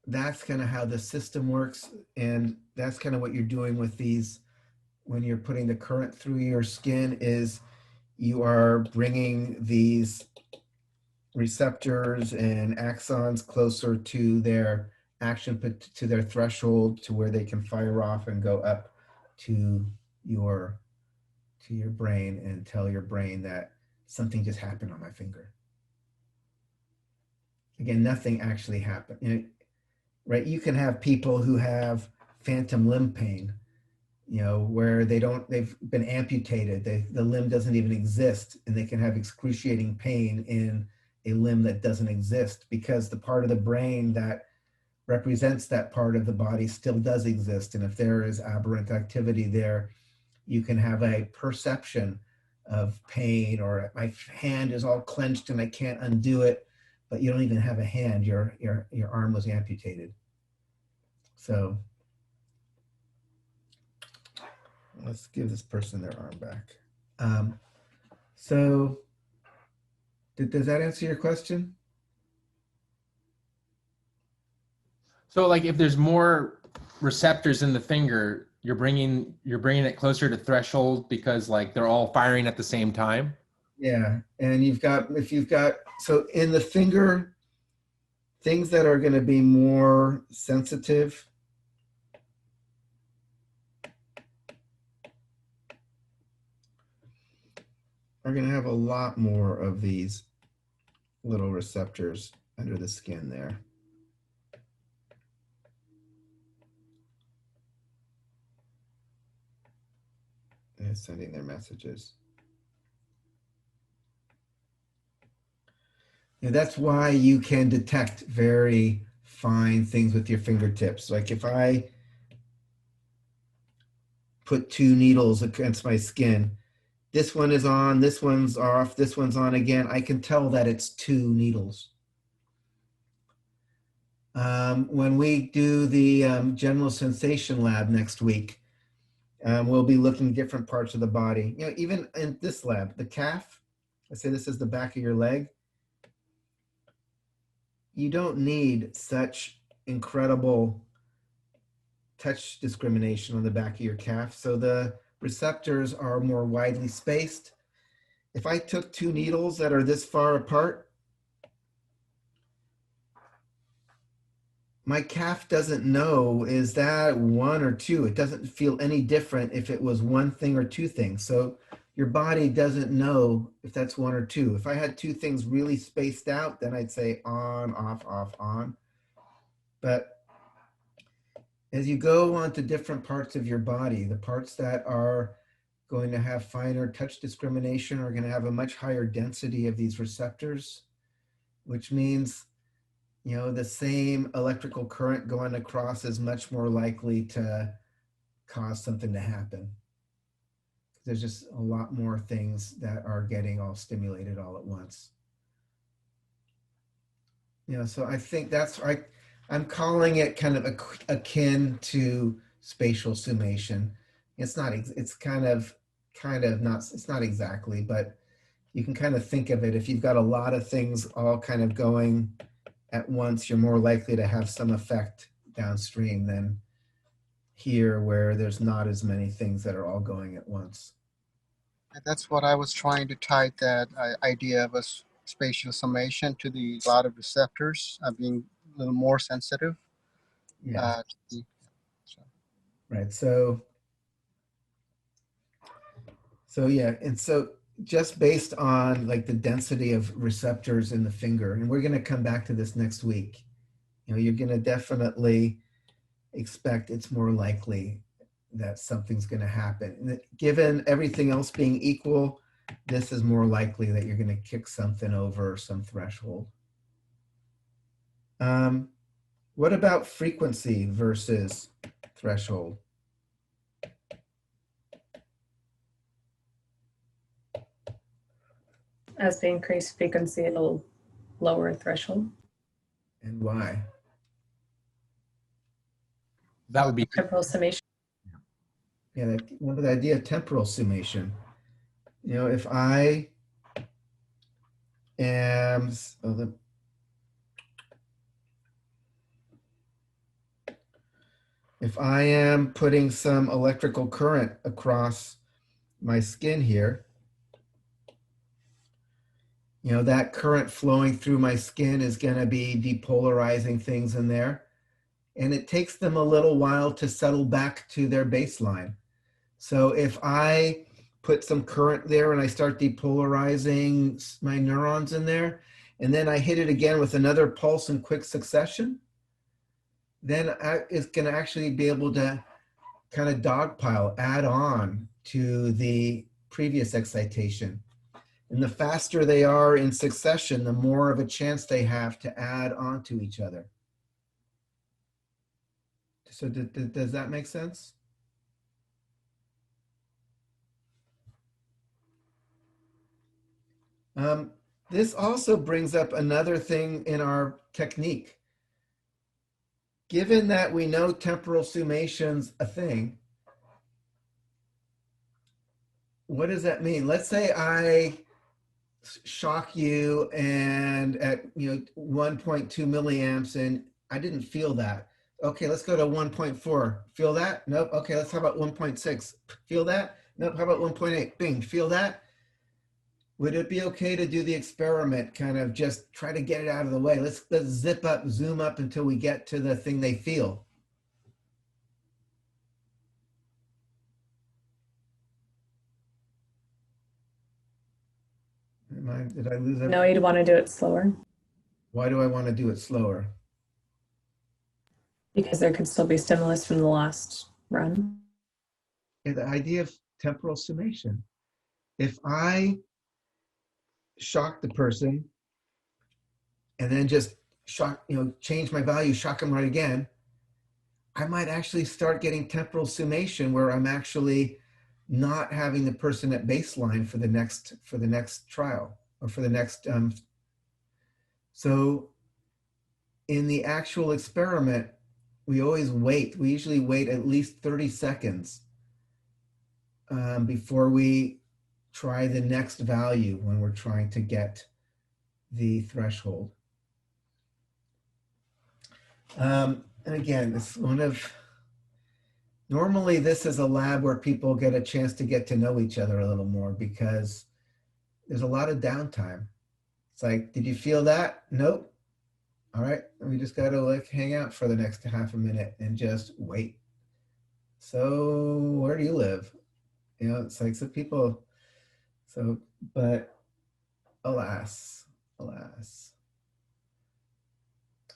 that's kind of how the system works. And that's kind of what you're doing with these when you're putting the current through your skin, is you are bringing these receptors and axons closer to their action, to their threshold, to where they can fire off and go up to your brain and tell your brain that something just happened on my finger. Again, nothing actually happened. Right? You can have people who have phantom limb pain, where they've been amputated. The limb doesn't even exist, and they can have excruciating pain in a limb that doesn't exist, because the part of the brain that represents that part of the body still does exist. And if there is aberrant activity there, you can have a perception of pain, or my hand is all clenched and I can't undo it, but you don't even have a hand. Your arm was amputated. So let's give this person their arm back. So does that answer your question? So like if there's more receptors in the finger, you're bringing it closer to threshold because like they're all firing at the same time? Yeah, and if you've got, so in the finger, things that are going to be more sensitive are going to have a lot more of these little receptors under the skin there. And sending their messages. That's why you can detect very fine things with your fingertips. Like if I put 2 needles against my skin, this one is on, this one's off, this one's on again, I can tell that it's 2 needles. When we do the General Sensation Lab next week, we'll be looking at different parts of the body. Even in this lab, the calf, let's say this is the back of your leg. You don't need such incredible touch discrimination on the back of your calf. So the receptors are more widely spaced. If I took 2 needles that are this far apart, my calf doesn't know, is that 1 or 2? It doesn't feel any different if it was 1 thing or 2 things. So your body doesn't know if that's 1 or 2. If I had 2 things really spaced out, then I'd say on, off, on. But as you go on to different parts of your body, the parts that are going to have finer touch discrimination are going to have a much higher density of these receptors, which means, the same electrical current going across is much more likely to cause something to happen. There's just a lot more things that are getting all stimulated all at once. You know, so I think that's, I'm calling it kind of akin to spatial summation. It's not, it's kind of not, it's not exactly, but you can kind of think of it. If you've got a lot of things all kind of going at once, you're more likely to have some effect downstream than here where there's not as many things that are all going at once. And that's what I was trying to tie that idea of a spatial summation to the lot of receptors being a little more sensitive. Yeah. So. Right. So yeah, and so just based on like the density of receptors in the finger, and we're going to come back to this next week, you know, you're going to definitely expect it's more likely that something's going to happen. And given everything else being equal, this is more likely that you're going to kick something over some threshold. What about frequency versus threshold? As the increased frequency, it'll lower threshold. And why? That would be Temporal summation. Yeah, remember the idea of temporal summation. You know, if I am, if I am putting some electrical current across my skin here, you know, that current flowing through my skin is going to be depolarizing things in there. And it takes them a little while to settle back to their baseline. So if I put some current there and I start depolarizing my neurons in there, and then I hit it again with another pulse in quick succession, then it's going to actually be able to kind of dogpile, add on to the previous excitation. And the faster they are in succession, the more of a chance they have to add on to each other. So does that make sense? This also brings up another thing in our technique. Given that we know temporal summation's a thing, what does that mean? Let's say I shock you and at 1.2 milliamps and I didn't feel that. Okay, let's go to 1.4. Feel that? Nope. Okay, let's talk about 1.6. Feel that? Nope. How about 1.8? Bing. Feel that? Would it be okay to do the experiment, kind of just try to get it out of the way? Let's zip up, zoom up until we get to the thing they feel. Did I lose everything? No, you'd want to do it slower Why do I want to do it slower? because there could still be stimulus from the last run. Yeah, the idea of temporal summation. If I shock the person and then just change my value, shock them right again, I might actually start getting temporal summation where I'm actually not having the person at baseline for the next trial or for the next. So in the actual experiment, we always wait. We usually wait at least 30 seconds before we try the next value when we're trying to get the threshold. And again, it's normally this is a lab where people get a chance to get to know each other a little more because there's a lot of downtime. It's like, did you feel that? Nope. All right, we just got to hang out for the next half a minute and just wait. So where do you live? It's like some people, but alas.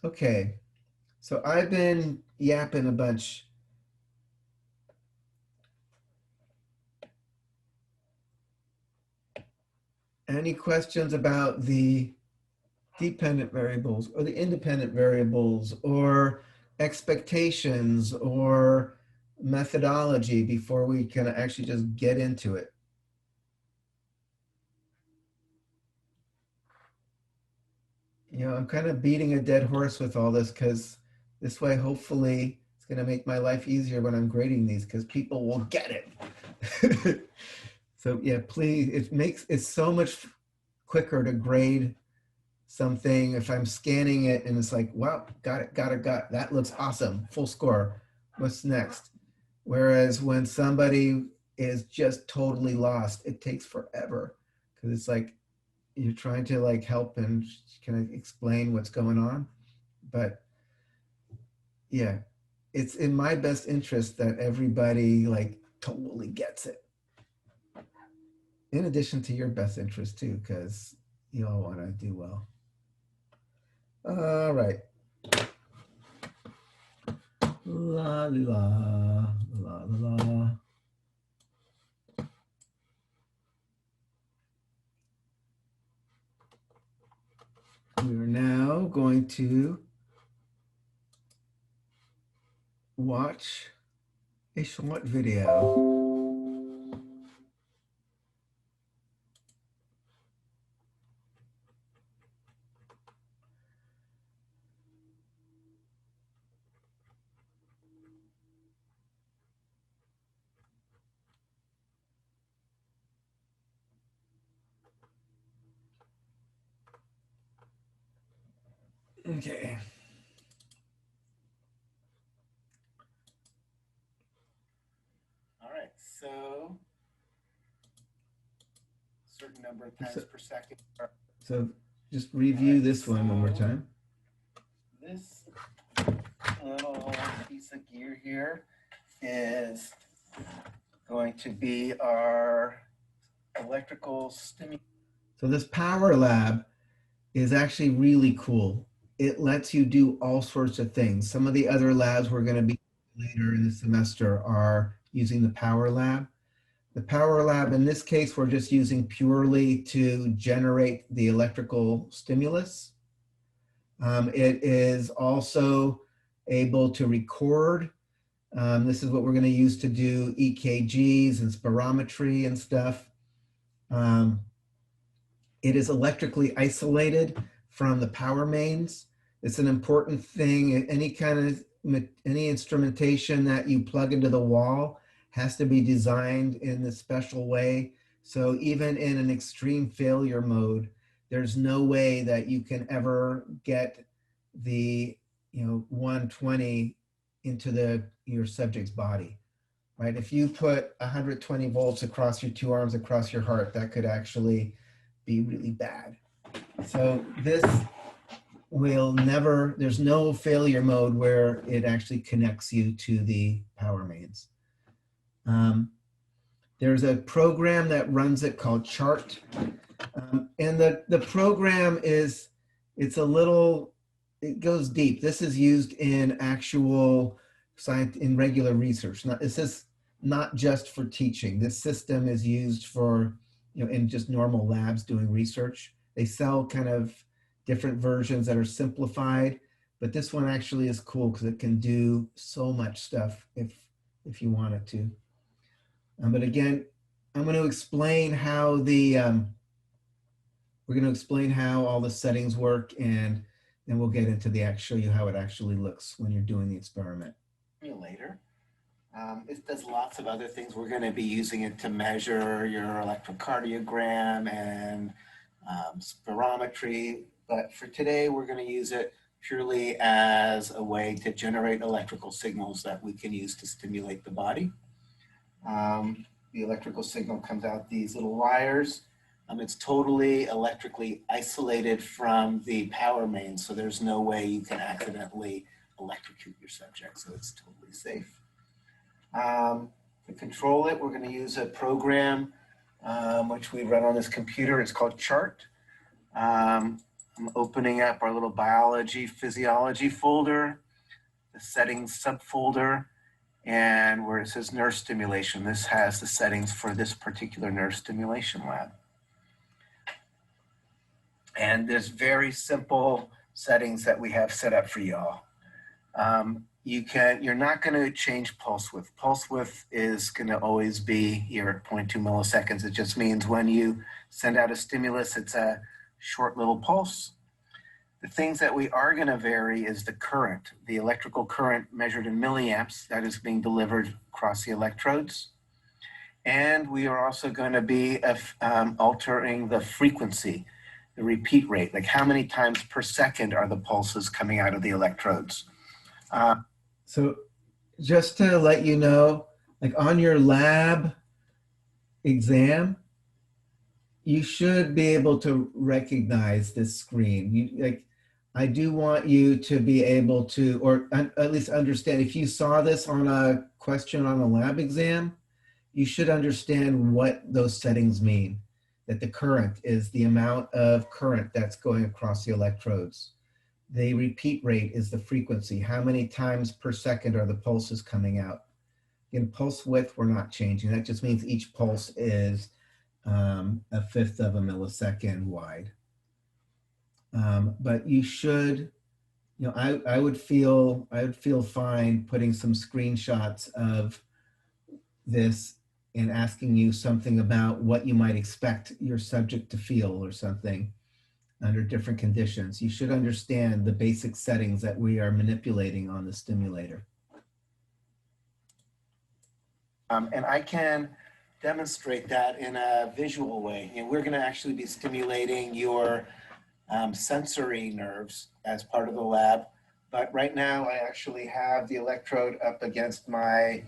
Okay, so I've been yapping a bunch. Any questions about the dependent variables or the independent variables or expectations or methodology before we can actually just get into it. You know, I'm kind of beating a dead horse with all this because this way, hopefully, it's going to make my life easier when I'm grading these because people will get it. So yeah, please, it's so much quicker to grade something if I'm scanning it and it's like, wow, got it. That looks awesome. Full score. What's next? Whereas when somebody is just totally lost, it takes forever because it's like you're trying to like help and kind of explain what's going on. But yeah, it's in my best interest that everybody like totally gets it. In addition to your best interest too, because you all want to do well. All right. La la la la la. We are now going to watch a short video. Okay. All right, so certain number of times per second. So just review this one more time. This little piece of gear here is going to be our electrical stimulation. So this Power Lab is actually really cool. It lets you do all sorts of things. Some of the other labs we're going to be later in the semester are using the Power Lab. The Power Lab, in this case, we're just using purely to generate the electrical stimulus. It is also able to record. This is what we're going to use to do EKGs and spirometry and stuff. It is electrically isolated from the power mains. It's an important thing. Any instrumentation that you plug into the wall has to be designed in this special way. So even in an extreme failure mode, there's no way that you can ever get the 120 into your subject's body, right? If you put 120 volts across your two arms across your heart, that could actually be really bad. So this will never, there's no failure mode where it actually connects you to the power mains. There's a program that runs it called Chart. And the program it goes deep. This is used in actual science, in regular research. This is not just for teaching. This system is used for, in just normal labs doing research. They sell kind of different versions that are simplified, but this one actually is cool because it can do so much stuff if you want it to. But again, I'm going to explain how we're going to explain how all the settings work, and then we'll get into show you how it actually looks when you're doing the experiment. Later. It does lots of other things. We're going to be using it to measure your electrocardiogram and spirometry. But for today, we're going to use it purely as a way to generate electrical signals that we can use to stimulate the body. The electrical signal comes out these little wires. It's totally electrically isolated from the power main, so there's no way you can accidentally electrocute your subject, so it's totally safe. To control it, we're going to use a program which we run on this computer. It's called Chart. I'm opening up our little biology, physiology folder, the settings subfolder, and where it says nerve stimulation, this has the settings for this particular nerve stimulation lab. And there's very simple settings that we have set up for y'all. you're not going to change pulse width. Pulse width is going to always be here at 0.2 milliseconds. It just means when you send out a stimulus, it's a short little pulse. The things that we are going to vary is the current, the electrical current measured in milliamps that is being delivered across the electrodes. And we are also going to be altering the frequency, the repeat rate, like how many times per second are the pulses coming out of the electrodes. So just to let you know, like on your lab exam, you should be able to recognize this screen. I do want you to be able to, or at least understand, if you saw this on a question on a lab exam, you should understand what those settings mean. That the current is the amount of current that's going across the electrodes. The repeat rate is the frequency. How many times per second are the pulses coming out? In pulse width, we're not changing. That just means each pulse is 1/5 of a millisecond wide. But you should, I would feel fine putting some screenshots of this and asking you something about what you might expect your subject to feel or something under different conditions. You should understand the basic settings that we are manipulating on the stimulator. And I can demonstrate that in a visual way. And we're going to actually be stimulating your sensory nerves as part of the lab. But right now I actually have the electrode up against my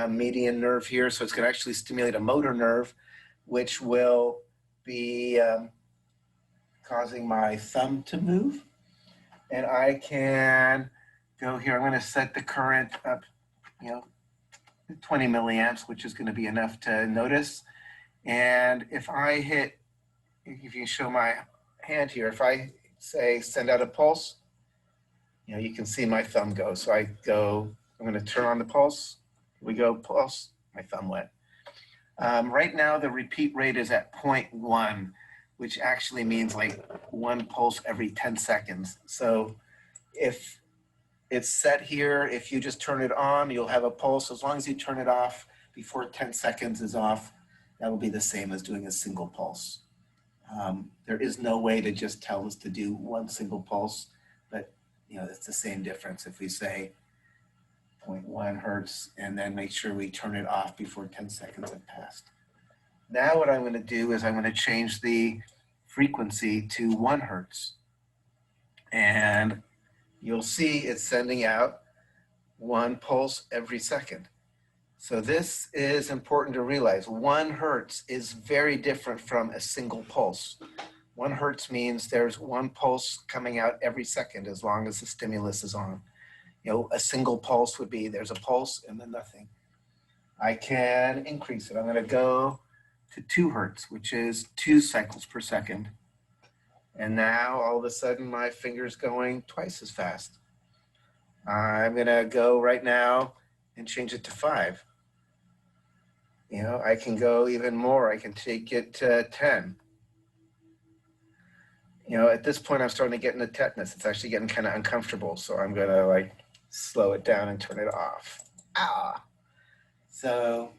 median nerve here. So it's going to actually stimulate a motor nerve, which will be causing my thumb to move. And I can go here. I'm going to set the current up, 20 milliamps, which is going to be enough to notice. And if you show my hand here, if I say send out a pulse, you can see my thumb go. So I'm going to turn on the pulse. We go pulse, my thumb went. Right now, the repeat rate is at 0.1, which actually means like one pulse every 10 seconds. So if it's set here, if you just turn it on, you'll have a pulse. As long as you turn it off before 10 seconds is off, that will be the same as doing a single pulse. There is no way to just tell us to do one single pulse, but it's the same difference if we say 0.1 hertz and then make sure we turn it off before 10 seconds have passed. Now what I'm going to do is I'm going to change the frequency to 1 hertz. And you'll see it's sending out 1 pulse every second. So this is important to realize. 1 hertz is very different from a single pulse. 1 hertz means there's 1 pulse coming out every second as long as the stimulus is on. A single pulse would be there's a pulse and then nothing. I can increase it. I'm going to go to 2 hertz, which is 2 cycles per second. And now all of a sudden my finger's going twice as fast. I'm going to go right now and change it to 5. I can go even more. I can take it to 10. At this point I'm starting to get into tetanus. It's actually getting kind of uncomfortable. So I'm going to slow it down and turn it off. Ah. So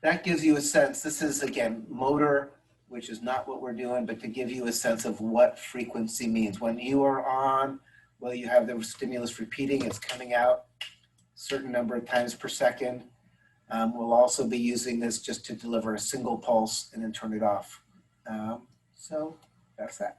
that gives you a sense. This is, again, motor, which is not what we're doing, but to give you a sense of what frequency means. When you are on, well, you have the stimulus repeating, it's coming out a certain number of times per second. We'll also be using this just to deliver a single pulse and then turn it off. So that's that.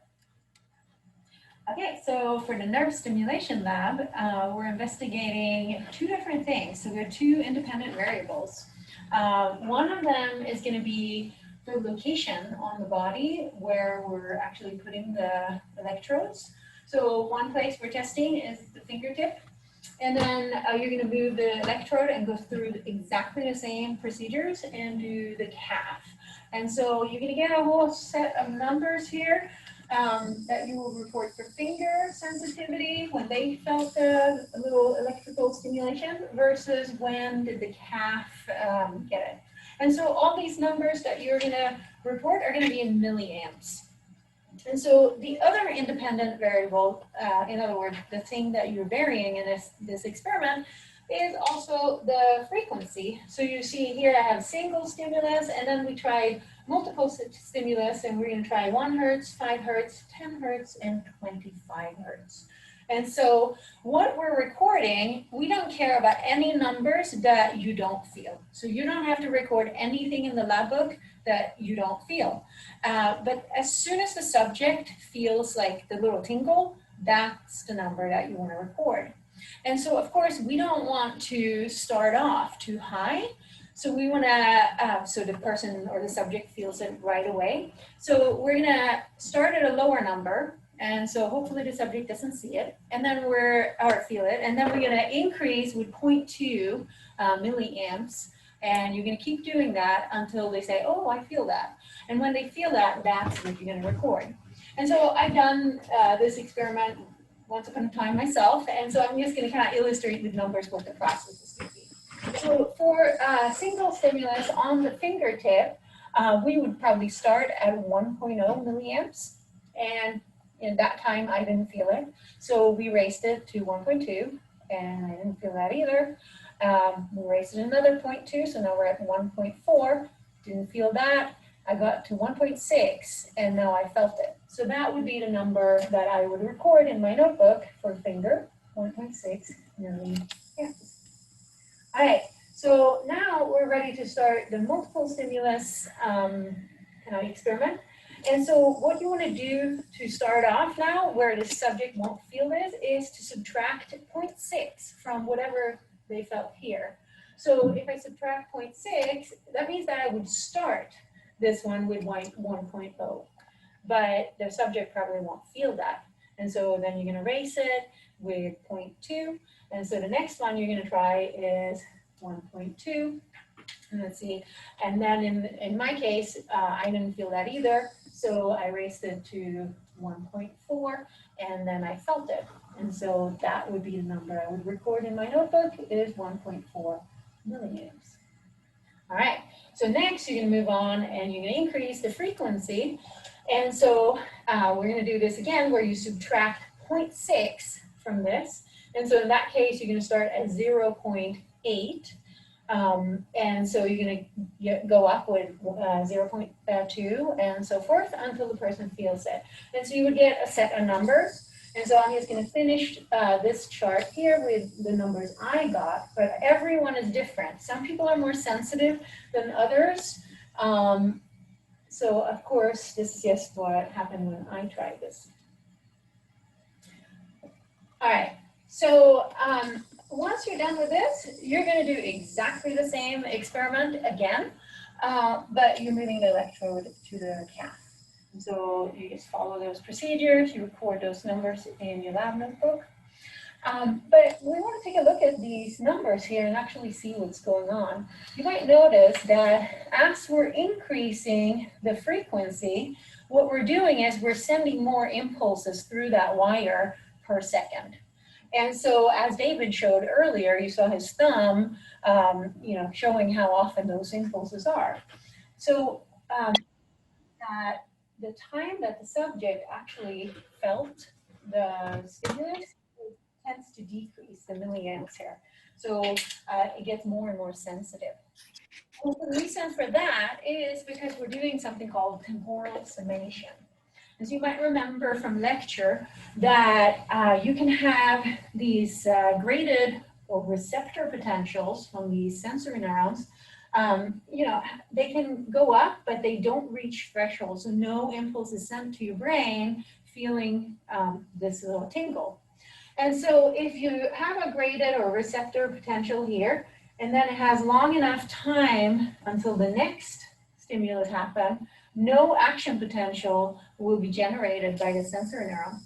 Okay, so for the nerve stimulation lab, we're investigating 2 different things. So there are 2 independent variables. One of them is going to be the location on the body where we're actually putting the electrodes. So one place we're testing is the fingertip. And then you're going to move the electrode and go through exactly the same procedures and do the calf. And so you're going to get a whole set of numbers here that you will report for finger sensitivity when they felt the little electrical stimulation versus when did the calf get it. And so all these numbers that you're going to report are going to be in milliamps. And so the other independent variable, in other words, the thing that you're varying in this experiment, is also the frequency. So you see here I have single stimulus, and then we tried multiple stimulus, and we're going to try 1 hertz, 5 hertz, 10 hertz, and 25 hertz. And so what we're recording, we don't care about any numbers that you don't feel. So you don't have to record anything in the lab book that you don't feel. But as soon as the subject feels like the little tingle, that's the number that you want to record. And so, of course, we don't want to start off too high. So we want to, so the person or the subject feels it right away. So we're going to start at a lower number. And so hopefully the subject doesn't see it, and then or feel it. And then we're going to increase with 0.2 milliamps. And you're going to keep doing that until they say, oh, I feel that. And when they feel that, that's what you're going to record. And so I've done this experiment once upon a time myself. And so I'm just going to kind of illustrate with numbers what the process is going to be. So for single stimulus on the fingertip, we would probably start at 1.0 milliamps. And in that time, I didn't feel it. So we raised it to 1.2, and I didn't feel that either. We raised it another 0.2, so now we're at 1.4. Didn't feel that. I got to 1.6, and now I felt it. So that would be the number that I would record in my notebook for finger, 1.6 milliamps. All right, so now we're ready to start the multiple stimulus experiment. And so what you want to do to start off now, where the subject won't feel this, is to subtract 0.6 from whatever they felt here. So if I subtract 0.6, that means that I would start this one with 1.0. But the subject probably won't feel that. And so then you're going to raise it with 0.2. And so the next one you're going to try is 1.2. And let's see. And then in my case, I didn't feel that either. So I raised it to 1.4, and then I felt it. And so that would be the number I would record in my notebook, is 1.4 milliamps. All right, so next you're gonna move on and you're gonna increase the frequency. And so we're gonna do this again where you subtract 0.6 from this. And so in that case, you're gonna start at 0.8. And so you're going to go up with 0.2 and so forth until the person feels it. And so you would get a set of numbers. And so I'm just going to finish this chart here with the numbers I got, but everyone is different. Some people are more sensitive than others. So of course, this is just what happened when I tried this. All right, so once you're done with this, you're going to do exactly the same experiment again, but you're moving the electrode to the calf. And so you just follow those procedures, you record those numbers in your lab notebook. But we want to take a look at these numbers here and actually see what's going on. You might notice that as we're increasing the frequency, what we're doing is we're sending more impulses through that wire per second. And so as David showed earlier, you saw his thumb, showing how often those impulses are. So at the time that the subject actually felt the stimulus, it tends to decrease the milliamps here. So it gets more and more sensitive. And the reason for that is because we're doing something called temporal summation. As you might remember from lecture, that you can have these graded or receptor potentials from these sensory neurons. They can go up, but they don't reach thresholds. So no impulse is sent to your brain feeling this little tingle. And so if you have a graded or receptor potential here, and then it has long enough time until the next stimulus happens, no action potential will be generated by the sensory neuron.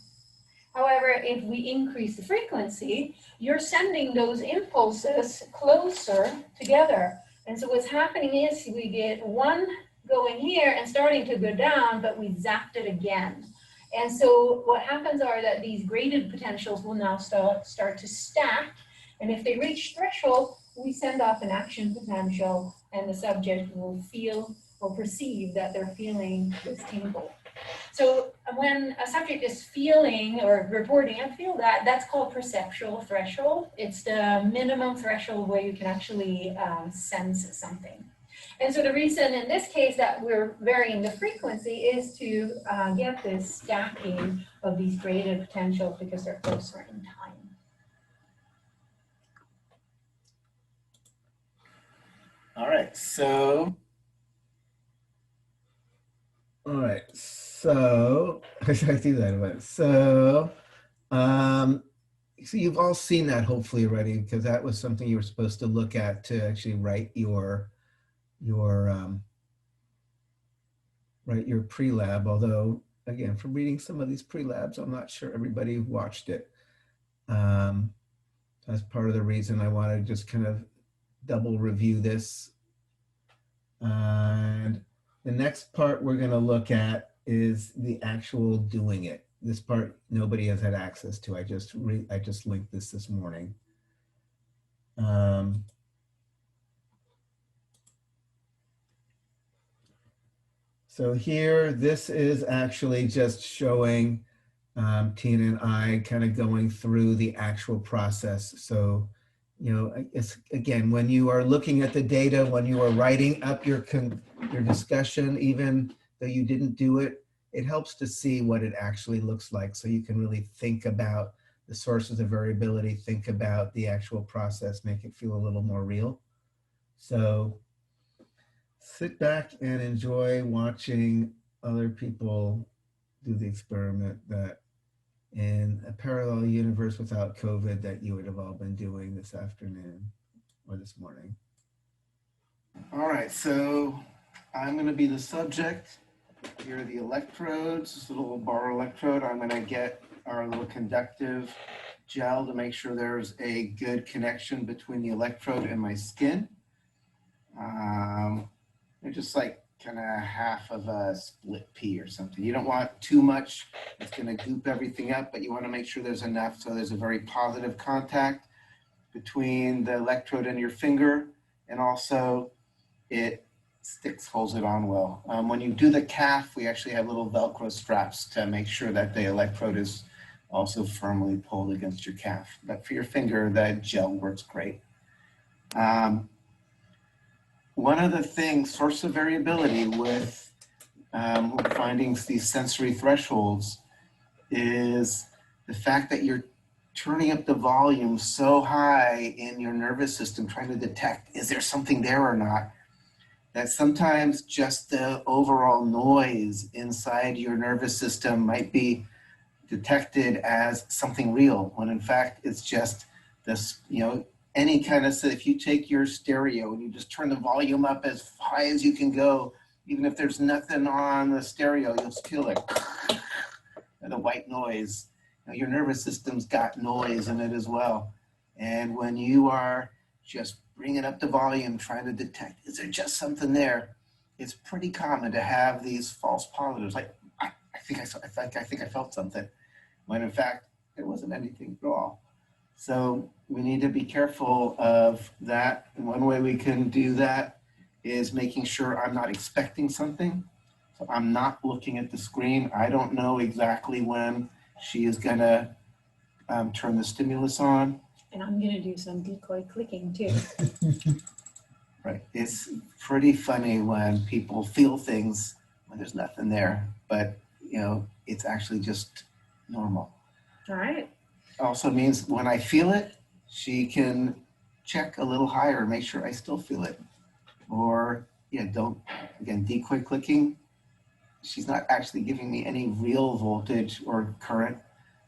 However, if we increase the frequency, you're sending those impulses closer together. And so what's happening is we get one going here and starting to go down, but we zapped it again. And so what happens are that these graded potentials will now start to stack. And if they reach threshold, we send off an action potential and the subject will feel or perceive that they're feeling this tingle. So when a subject is feeling or reporting and feel that, that's called perceptual threshold. It's the minimum threshold where you can actually sense something. And so the reason in this case that we're varying the frequency is to get this stacking of these graded potentials because they're closer in time. All right, so I see that. So you've all seen that hopefully already, because that was something you were supposed to look at to actually write your pre-lab. Although again, from reading some of these pre-labs, I'm not sure everybody watched it. That's part of the reason I want to just kind of double review this. And the next part we're going to look at is the actual doing it. This part nobody has had access to. I just linked this morning. So here, this is actually just showing Tina and I kind of going through the actual process. So, you know, it's, again, when you are looking at the data, when you are writing up your discussion, even though you didn't do it, it helps to see what it actually looks like. So you can really think about the sources of variability, think about the actual process, make it feel a little more real. So sit back and enjoy watching other people do the experiment that in a parallel universe without COVID that you would have all been doing this afternoon or this morning. All right, so I'm going to be the subject. Here are the electrodes, this little bar electrode. I'm going to get our little conductive gel to make sure there's a good connection between the electrode and my skin. They're just like kind of half of a split pea or something. You don't want too much. It's going to goop everything up, but you want to make sure there's enough so there's a very positive contact between the electrode and your finger, and also it holds it on well. When you do the calf, we actually have little Velcro straps to make sure that the electrode is also firmly pulled against your calf. But for your finger, that gel works great. One of the things, source of variability with finding these sensory thresholds is the fact that you're turning up the volume so high in your nervous system trying to detect, is there something there or not? That sometimes just the overall noise inside your nervous system might be detected as something real, when in fact it's just this, you know, any kind of, if you take your stereo and you just turn the volume up as high as you can go, even if there's nothing on the stereo, you'll feel it, the white noise. Now, your nervous system's got noise in it as well. And when you are just bringing up the volume, trying to detect, is there just something there? It's pretty common to have these false positives, like, I think I felt something, when in fact, there wasn't anything at all. So we need to be careful of that. And one way we can do that is making sure I'm not expecting something. So I'm not looking at the screen. I don't know exactly when she is gonna turn the stimulus on. And I'm gonna do some decoy clicking too. Right, it's pretty funny when people feel things when there's nothing there, but you know, it's actually just normal. All right. Also means when I feel it, she can check a little higher, make sure I still feel it. Or, yeah, don't, again, decoy clicking. She's not actually giving me any real voltage or current,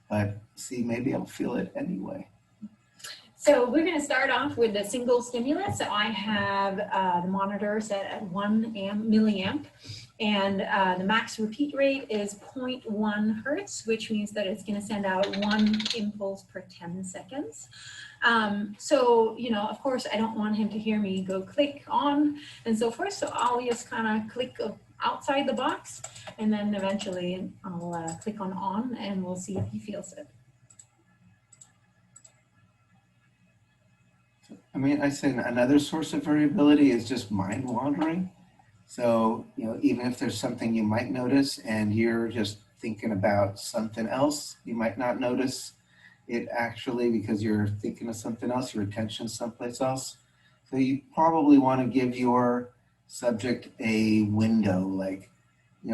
but see, maybe I'll feel it anyway. So we're going to start off with the single stimulus. So I have the monitor set at 1 milliamp, and the max repeat rate is 0.1 hertz, which means that it's going to send out 1 impulse per 10 seconds. So, you know, of course, I don't want him to hear me go click on and so forth. So I'll just kind of click outside the box, and then eventually I'll click on, and we'll see if he feels it. I mean, I say another source of variability is just mind wandering. So, even if there's something you might notice and you're just thinking about something else, you might not notice it actually because you're thinking of something else, your attention's someplace else. So you probably want to give your subject a window, like,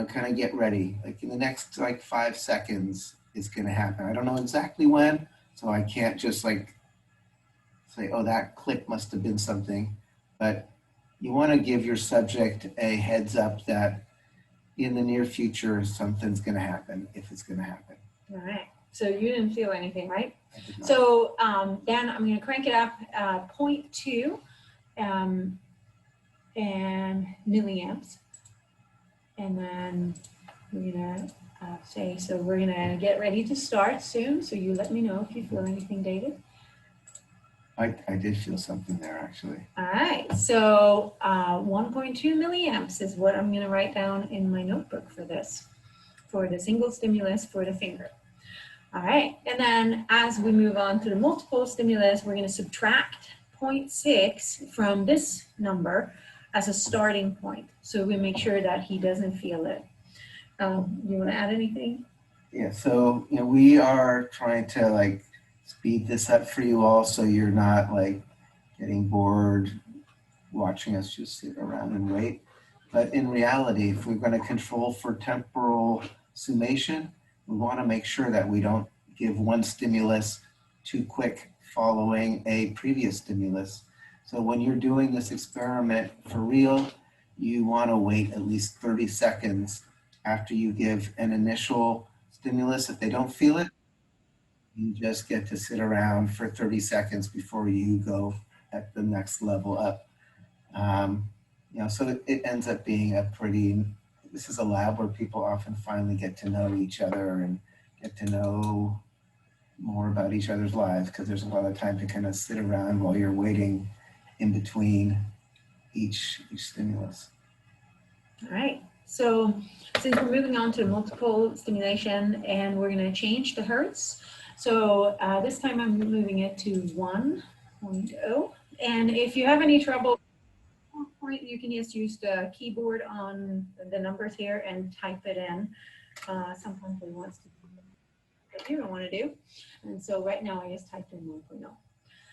kind of get ready. Like in the next 5 seconds, it's going to happen. I don't know exactly when, so I can't just say, oh, that click must have been something. But you want to give your subject a heads up that in the near future, something's going to happen, if it's going to happen. All right. So you didn't feel anything, right? I did not. So then I'm going to crank it up 0.2 and milliamps. And then we're going to say, so we're going to get ready to start soon. So you let me know if you feel anything, David. I did feel something there, actually. All right. So 1.2 milliamps is what I'm going to write down in my notebook for this, for the single stimulus for the finger. All right, and then as we move on to the multiple stimulus, we're going to subtract 0.6 from this number as a starting point. So we make sure that he doesn't feel it. You want to add anything? Yeah, so we are trying to speed this up for you all so you're not getting bored watching us just sit around and wait. But in reality, if we're going to control for temporal summation, we want to make sure that we don't give one stimulus too quick following a previous stimulus. So when you're doing this experiment for real, you want to wait at least 30 seconds after you give an initial stimulus. If they don't feel it, you just get to sit around for 30 seconds before you go at the next level up. So it ends up being this is a lab where people often finally get to know each other and get to know more about each other's lives, because there's a lot of time to kind of sit around while you're waiting in between each stimulus. All right. So since we're moving on to multiple stimulation and we're going to change the hertz. So this time I'm moving it to 1.0. And if you have any trouble, you can just use the keyboard on the numbers here and type it in. Sometimes it wants to do what you don't want to do. And so right now I just typed in 1.0.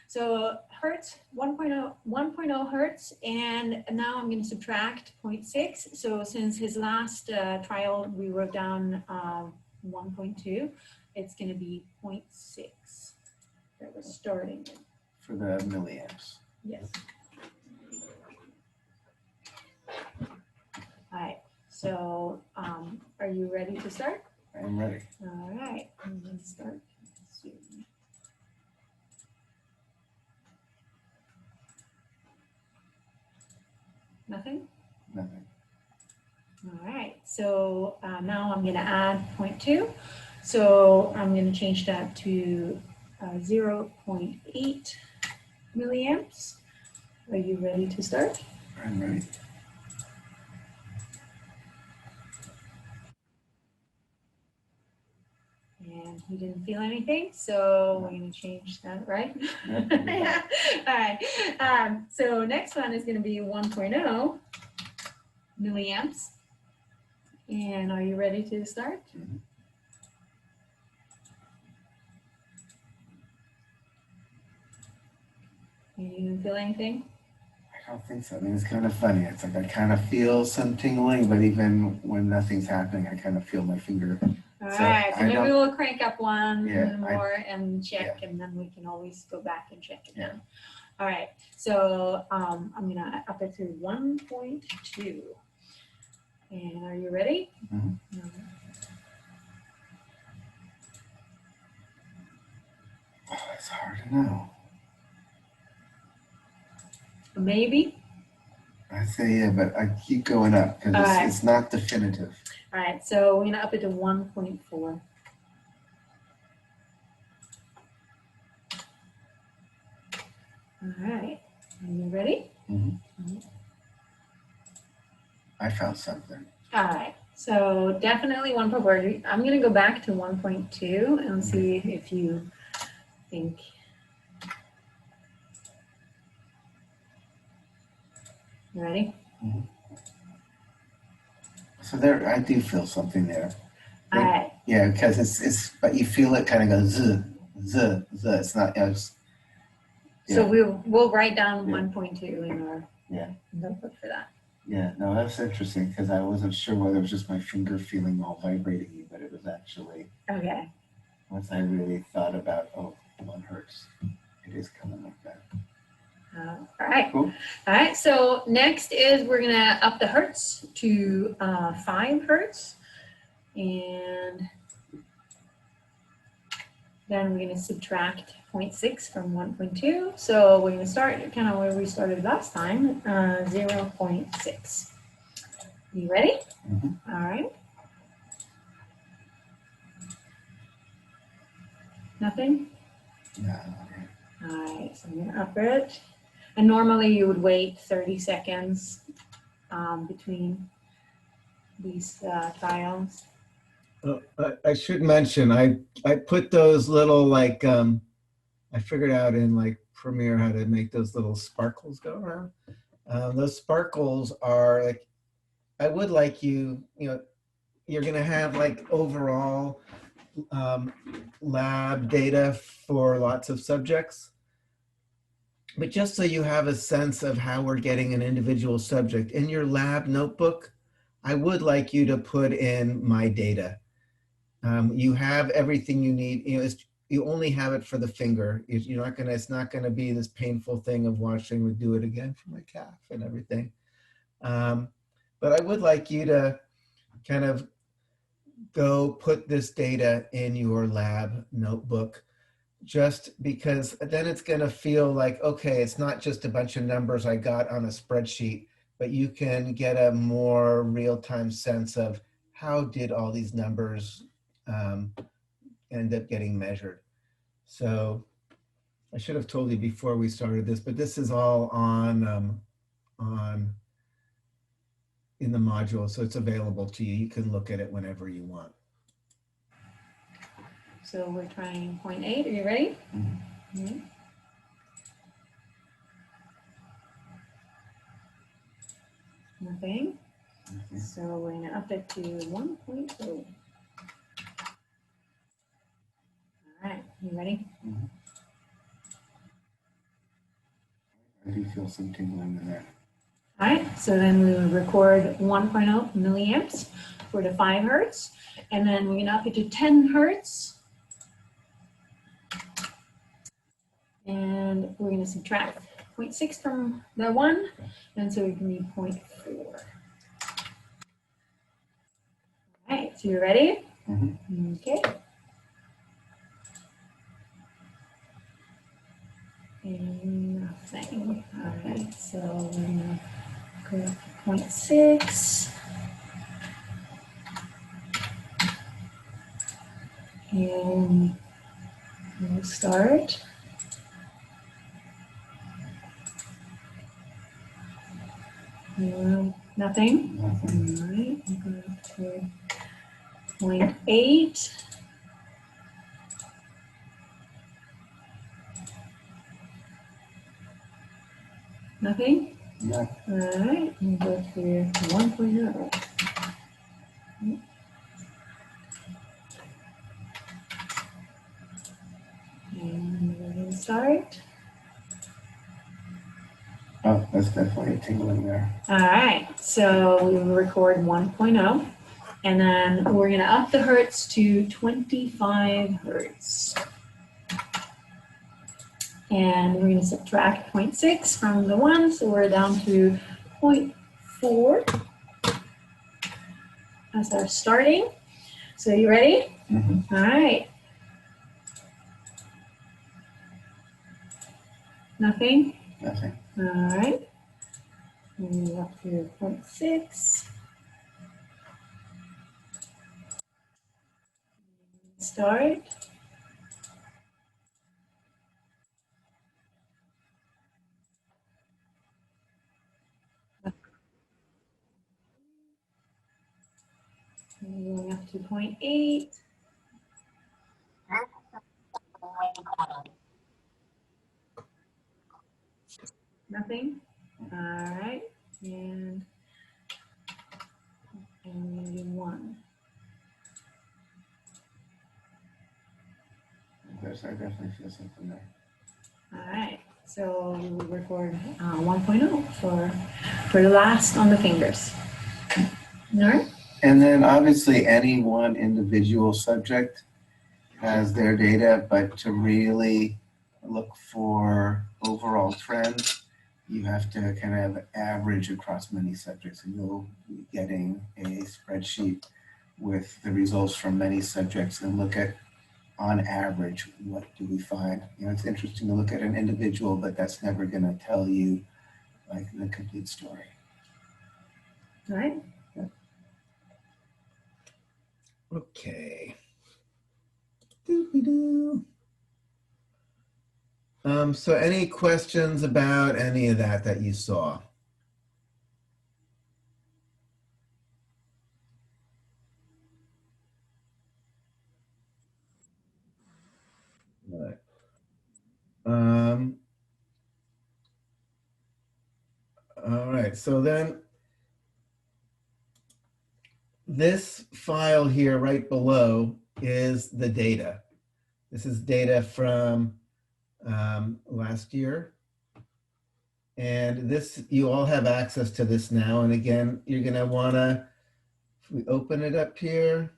So hertz, 1.0 hertz, and now I'm going to subtract 0.6. So since his last trial we wrote down 1.2, it's going to be 0.6 that we're starting with. For the milliamps. Yes. All right, so are you ready to start? I'm ready. All right, I'm going to start soon. Nothing? Nothing. All right, so now I'm going to add 0.2. So I'm going to change that to 0.8 milliamps. Are you ready to start? I'm ready. And he didn't feel anything, so we're going to change that, right? Yeah. All right. So next one is going to be 1.0 milliamps. And are you ready to start? Mm-hmm. You didn't feel anything? I don't think so. I mean, it's kind of funny. It's like I kind of feel some tingling, but even when nothing's happening, I kind of feel my finger. All So right, so I maybe don't- we'll crank up one Yeah, more and check, and then we can always go back and check again. Yeah. All right, so I'm gonna up it to 1.2. And are you ready? Mhm. All right. Oh, it's hard to know. Maybe. I say yeah, but I keep going up because All right. it's not definitive. All right, so we're gonna up it to 1.4. All right, are you ready? I found something. All right, so definitely 1.4. I'm gonna go back to 1.2 and see if you think. You ready? Mhm. So there, I do feel something there. All right. Yeah, because it's, but you feel it kind of go z, z, z. It's not, it's, So yeah. we'll write down Yeah. 1.2 in our Yeah. notebook for that. Yeah, no, that's interesting because I wasn't sure whether it was just my finger feeling all vibrating, but it was actually, Okay. once I really thought about, oh, 1 hertz, it is coming like that. All right. Cool. All right. So next is we're gonna up the hertz to 5 hertz, and then we're gonna subtract 0.6 from 1.2. So we're gonna start kind of where we started last time, 0.6. You ready? Mm-hmm. All right. Nothing? No, okay. All right, so I'm gonna up it. And normally you would wait 30 seconds between these trials. I should mention, I put those little like, I figured out in like Premiere how to make those little sparkles go around. Those sparkles are like, I would like you know, you're gonna have like overall lab data for lots of subjects. But just so you have a sense of how we're getting an individual subject, in your lab notebook, I would like you to put in my data. You have everything you need. You know, you only have it for the finger. You're not gonna. It's not gonna be this painful thing of watching me do it again for my calf and everything. But I would like you to kind of go put this data in your lab notebook, just because then it's going to feel like, okay, it's not just a bunch of numbers I got on a spreadsheet, but you can get a more real-time sense of how did all these numbers end up getting measured. So I should have told you before we started this, but this is all on in the module, so it's available to you. You can look at it whenever you want. So we're trying 0.8. Are you ready? Mm-hmm. Mm-hmm. Nothing. Mm-hmm. So we're going to up it to 1.0. All right, you ready? Mm-hmm. I do feel some tingling in there. All right, so then we will record 1.0 milliamps for the 5 hertz, and then we're going to up it to 10 hertz. And we're going to subtract 0.6 from the 1, and so we can be 0.4. All right, so you're ready? Mm-hmm. Okay. And nothing. All right, so we're going to go up to 0.6. And we'll start. Nothing. Nothing. All right, we'll go up to 0.8. Nothing. Yeah. All right, we'll go to 1.0. And we're going to start. Oh, that's definitely a tingling there. All right, so we will record 1.0, and then we're going to up the hertz to 25 hertz. And we're going to subtract 0.6 from the 1, so we're down to 0.4 as our starting. So you ready? Mm-hmm. All right. Nothing? Nothing. All right. And up to 0.6. Start. And going up to 0.8. Nothing. All right. And Yes, I definitely feel something there. All right, so we'll record 1.0 for the last on the fingers. All right. And then obviously any one individual subject has their data, but to really look for overall trends, you have to kind of average across many subjects, and you'll be getting a spreadsheet with the results from many subjects and look at, on average, what do we find? You know, it's interesting to look at an individual, but that's never going to tell you like the complete story. All right. Okay. Doo-doo-doo. So any questions about any of that you saw? All right. All right, so then this file here right below is the data. This is data from last year. And this, you all have access to this now. And again, you're gonna wanna, if we open it up here,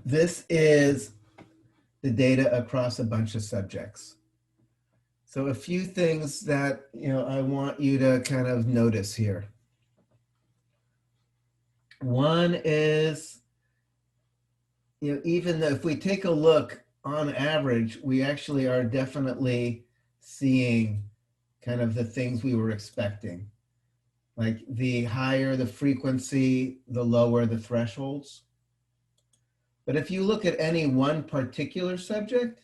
this is the data across a bunch of subjects. So a few things that, you know, I want you to kind of notice here. One is, you know, even though if we take a look on average, we actually are definitely seeing kind of the things we were expecting. Like the higher the frequency, the lower the thresholds. But if you look at any one particular subject,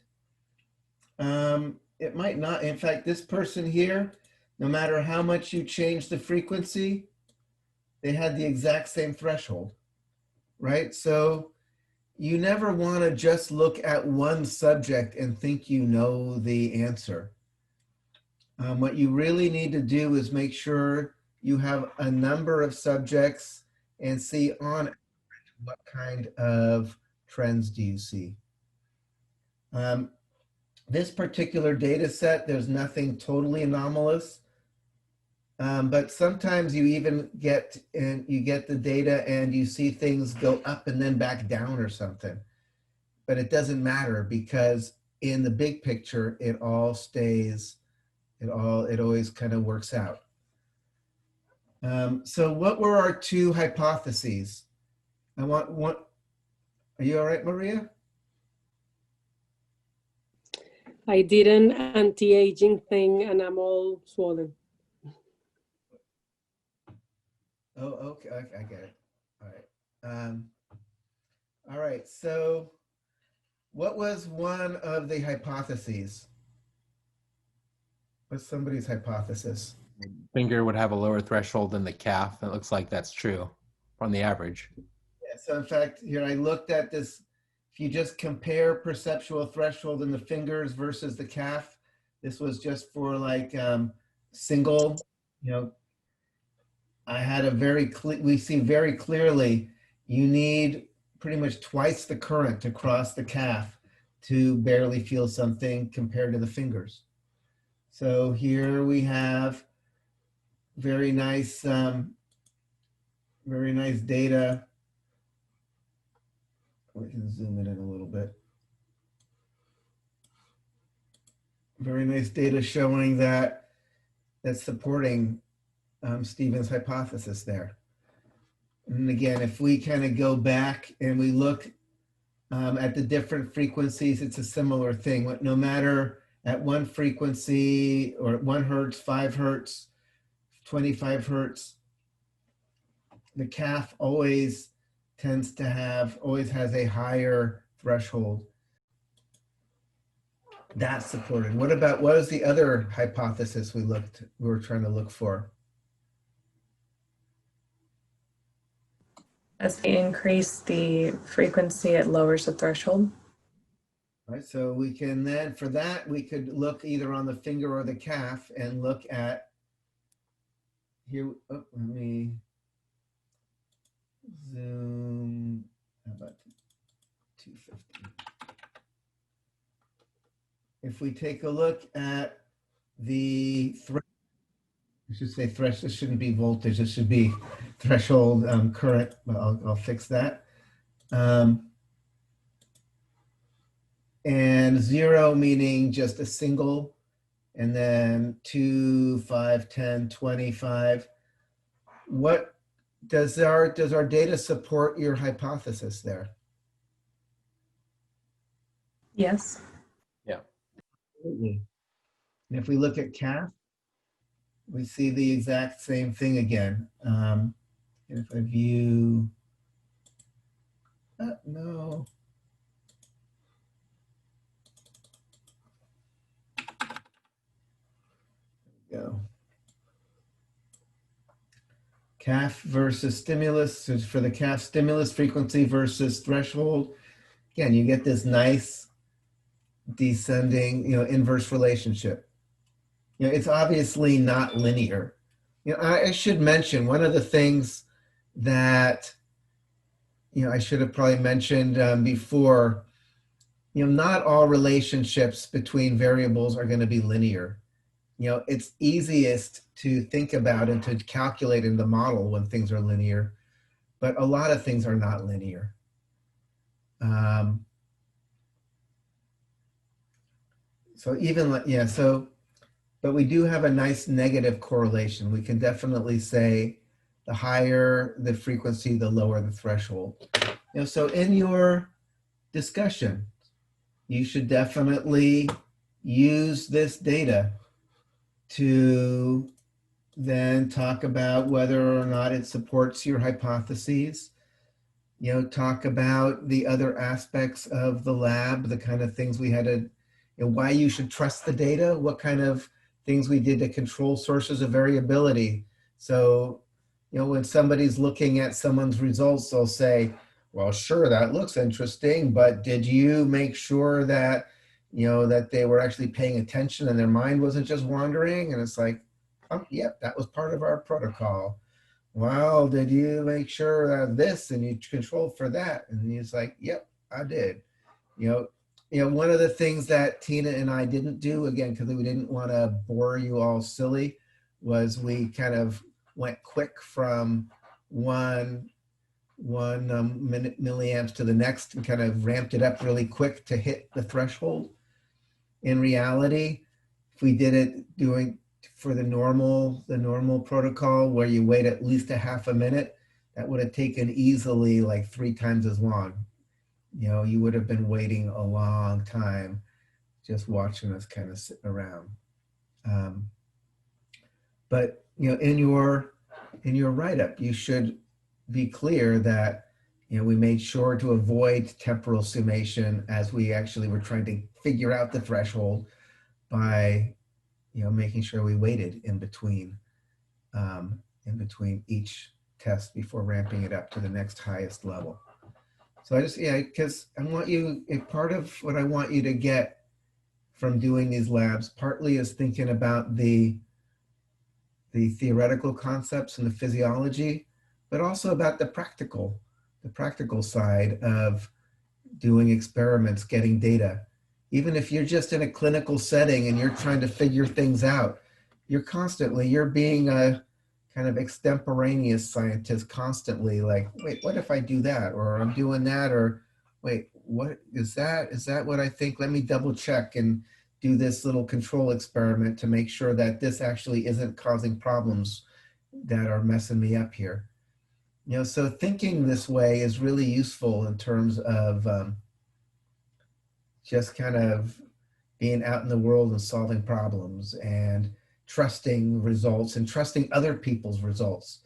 it might not. In fact, this person here, no matter how much you change the frequency, they had the exact same threshold, right? So you never want to just look at one subject and think you know the answer. What you really need to do is make sure you have a number of subjects and see on average what kind of trends do you see. This particular data set, there's nothing totally anomalous, but sometimes you even get the data and you see things go up and then back down or something. But it doesn't matter because in the big picture, it all stays, it always kind of works out. So what were our two hypotheses? I want one. Are you all right, Maria? I did an anti-aging thing and I'm all swollen. Oh, okay, I get it. All right. All right, so what was one of the hypotheses? What's somebody's hypothesis? Finger would have a lower threshold than the calf. It looks like that's true on the average. Yeah, so in fact, here I looked at this. If you just compare perceptual threshold in the fingers versus the calf, this was just for like single, you know, I had a very clear, we see very clearly you need pretty much twice the current to cross the calf to barely feel something compared to the fingers. So here we have very nice data. We can zoom it in a little bit. Very nice data showing that that's supporting Stephen's hypothesis there. And again, if we kind of go back and we look at the different frequencies, it's a similar thing. No matter at one frequency or 1 hertz, 5 hertz, 25 hertz, the calf always tends to have, always has a higher threshold. That's supported. What was the other hypothesis we were trying to look for? As they increase the frequency, it lowers the threshold. All right, so we can then, for that, we could look either on the finger or the calf and look at, here, oh, let me zoom How about 250? If we take a look at the I should say threshold, this shouldn't be voltage, it should be threshold current, but I'll fix that. And 0 meaning just a single, and then 2, 5, 10, 25. What does our data support your hypothesis there? Yes. Absolutely. And if we look at CAF, we see the exact same thing again. And if I view, no. Go. CAF versus stimulus. So for the CAF, stimulus frequency versus threshold. Again, you get this nice descending, inverse relationship. It's obviously not linear. I should mention one of the things that, I should have probably mentioned before, not all relationships between variables are going to be linear. It's easiest to think about and to calculate in the model when things are linear, but a lot of things are not linear. So even, but we do have a nice negative correlation. We can definitely say the higher the frequency, the lower the threshold. So in your discussion, you should definitely use this data to then talk about whether or not it supports your hypotheses. Talk about the other aspects of the lab, the kind of things we had to, why you should trust the data, what kind of things we did to control sources of variability. So, when somebody's looking at someone's results, they'll say, well, sure, that looks interesting, but did you make sure that, that they were actually paying attention and their mind wasn't just wandering? And it's like, oh, yep, that was part of our protocol. Well, did you make sure that this and you controlled for that? And he's like, yep, I did. One of the things that Tina and I didn't do, again, because we didn't want to bore you all silly, was we kind of went quick from one milliamps to the next and kind of ramped it up really quick to hit the threshold. In reality, if we did it doing for the normal protocol where you wait at least a half a minute, that would have taken easily like 3 times as long. You would have been waiting a long time just watching us kind of sit around. But in your write-up, you should be clear that we made sure to avoid temporal summation as we actually were trying to figure out the threshold by making sure we waited in between each test before ramping it up to the next highest level. So I just, because I want you, part of what I want you to get from doing these labs, partly is thinking about the theoretical concepts and the physiology, but also about the practical side of doing experiments, getting data. Even if you're just in a clinical setting and you're trying to figure things out, you're being a kind of extemporaneous scientist constantly, like, wait, what if I do that? Or I'm doing that, or wait, what is that? Is that what I think? Let me double check and do this little control experiment to make sure that this actually isn't causing problems that are messing me up here. So thinking this way is really useful in terms of just kind of being out in the world and solving problems and trusting results and trusting other people's results.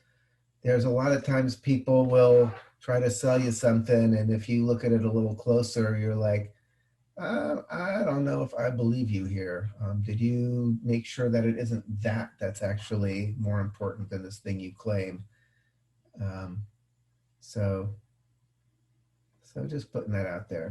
There's a lot of times people will try to sell you something, and if you look at it a little closer, you're like, I don't know if I believe you here. Did you make sure that it isn't that's actually more important than this thing you claim? So just putting that out there.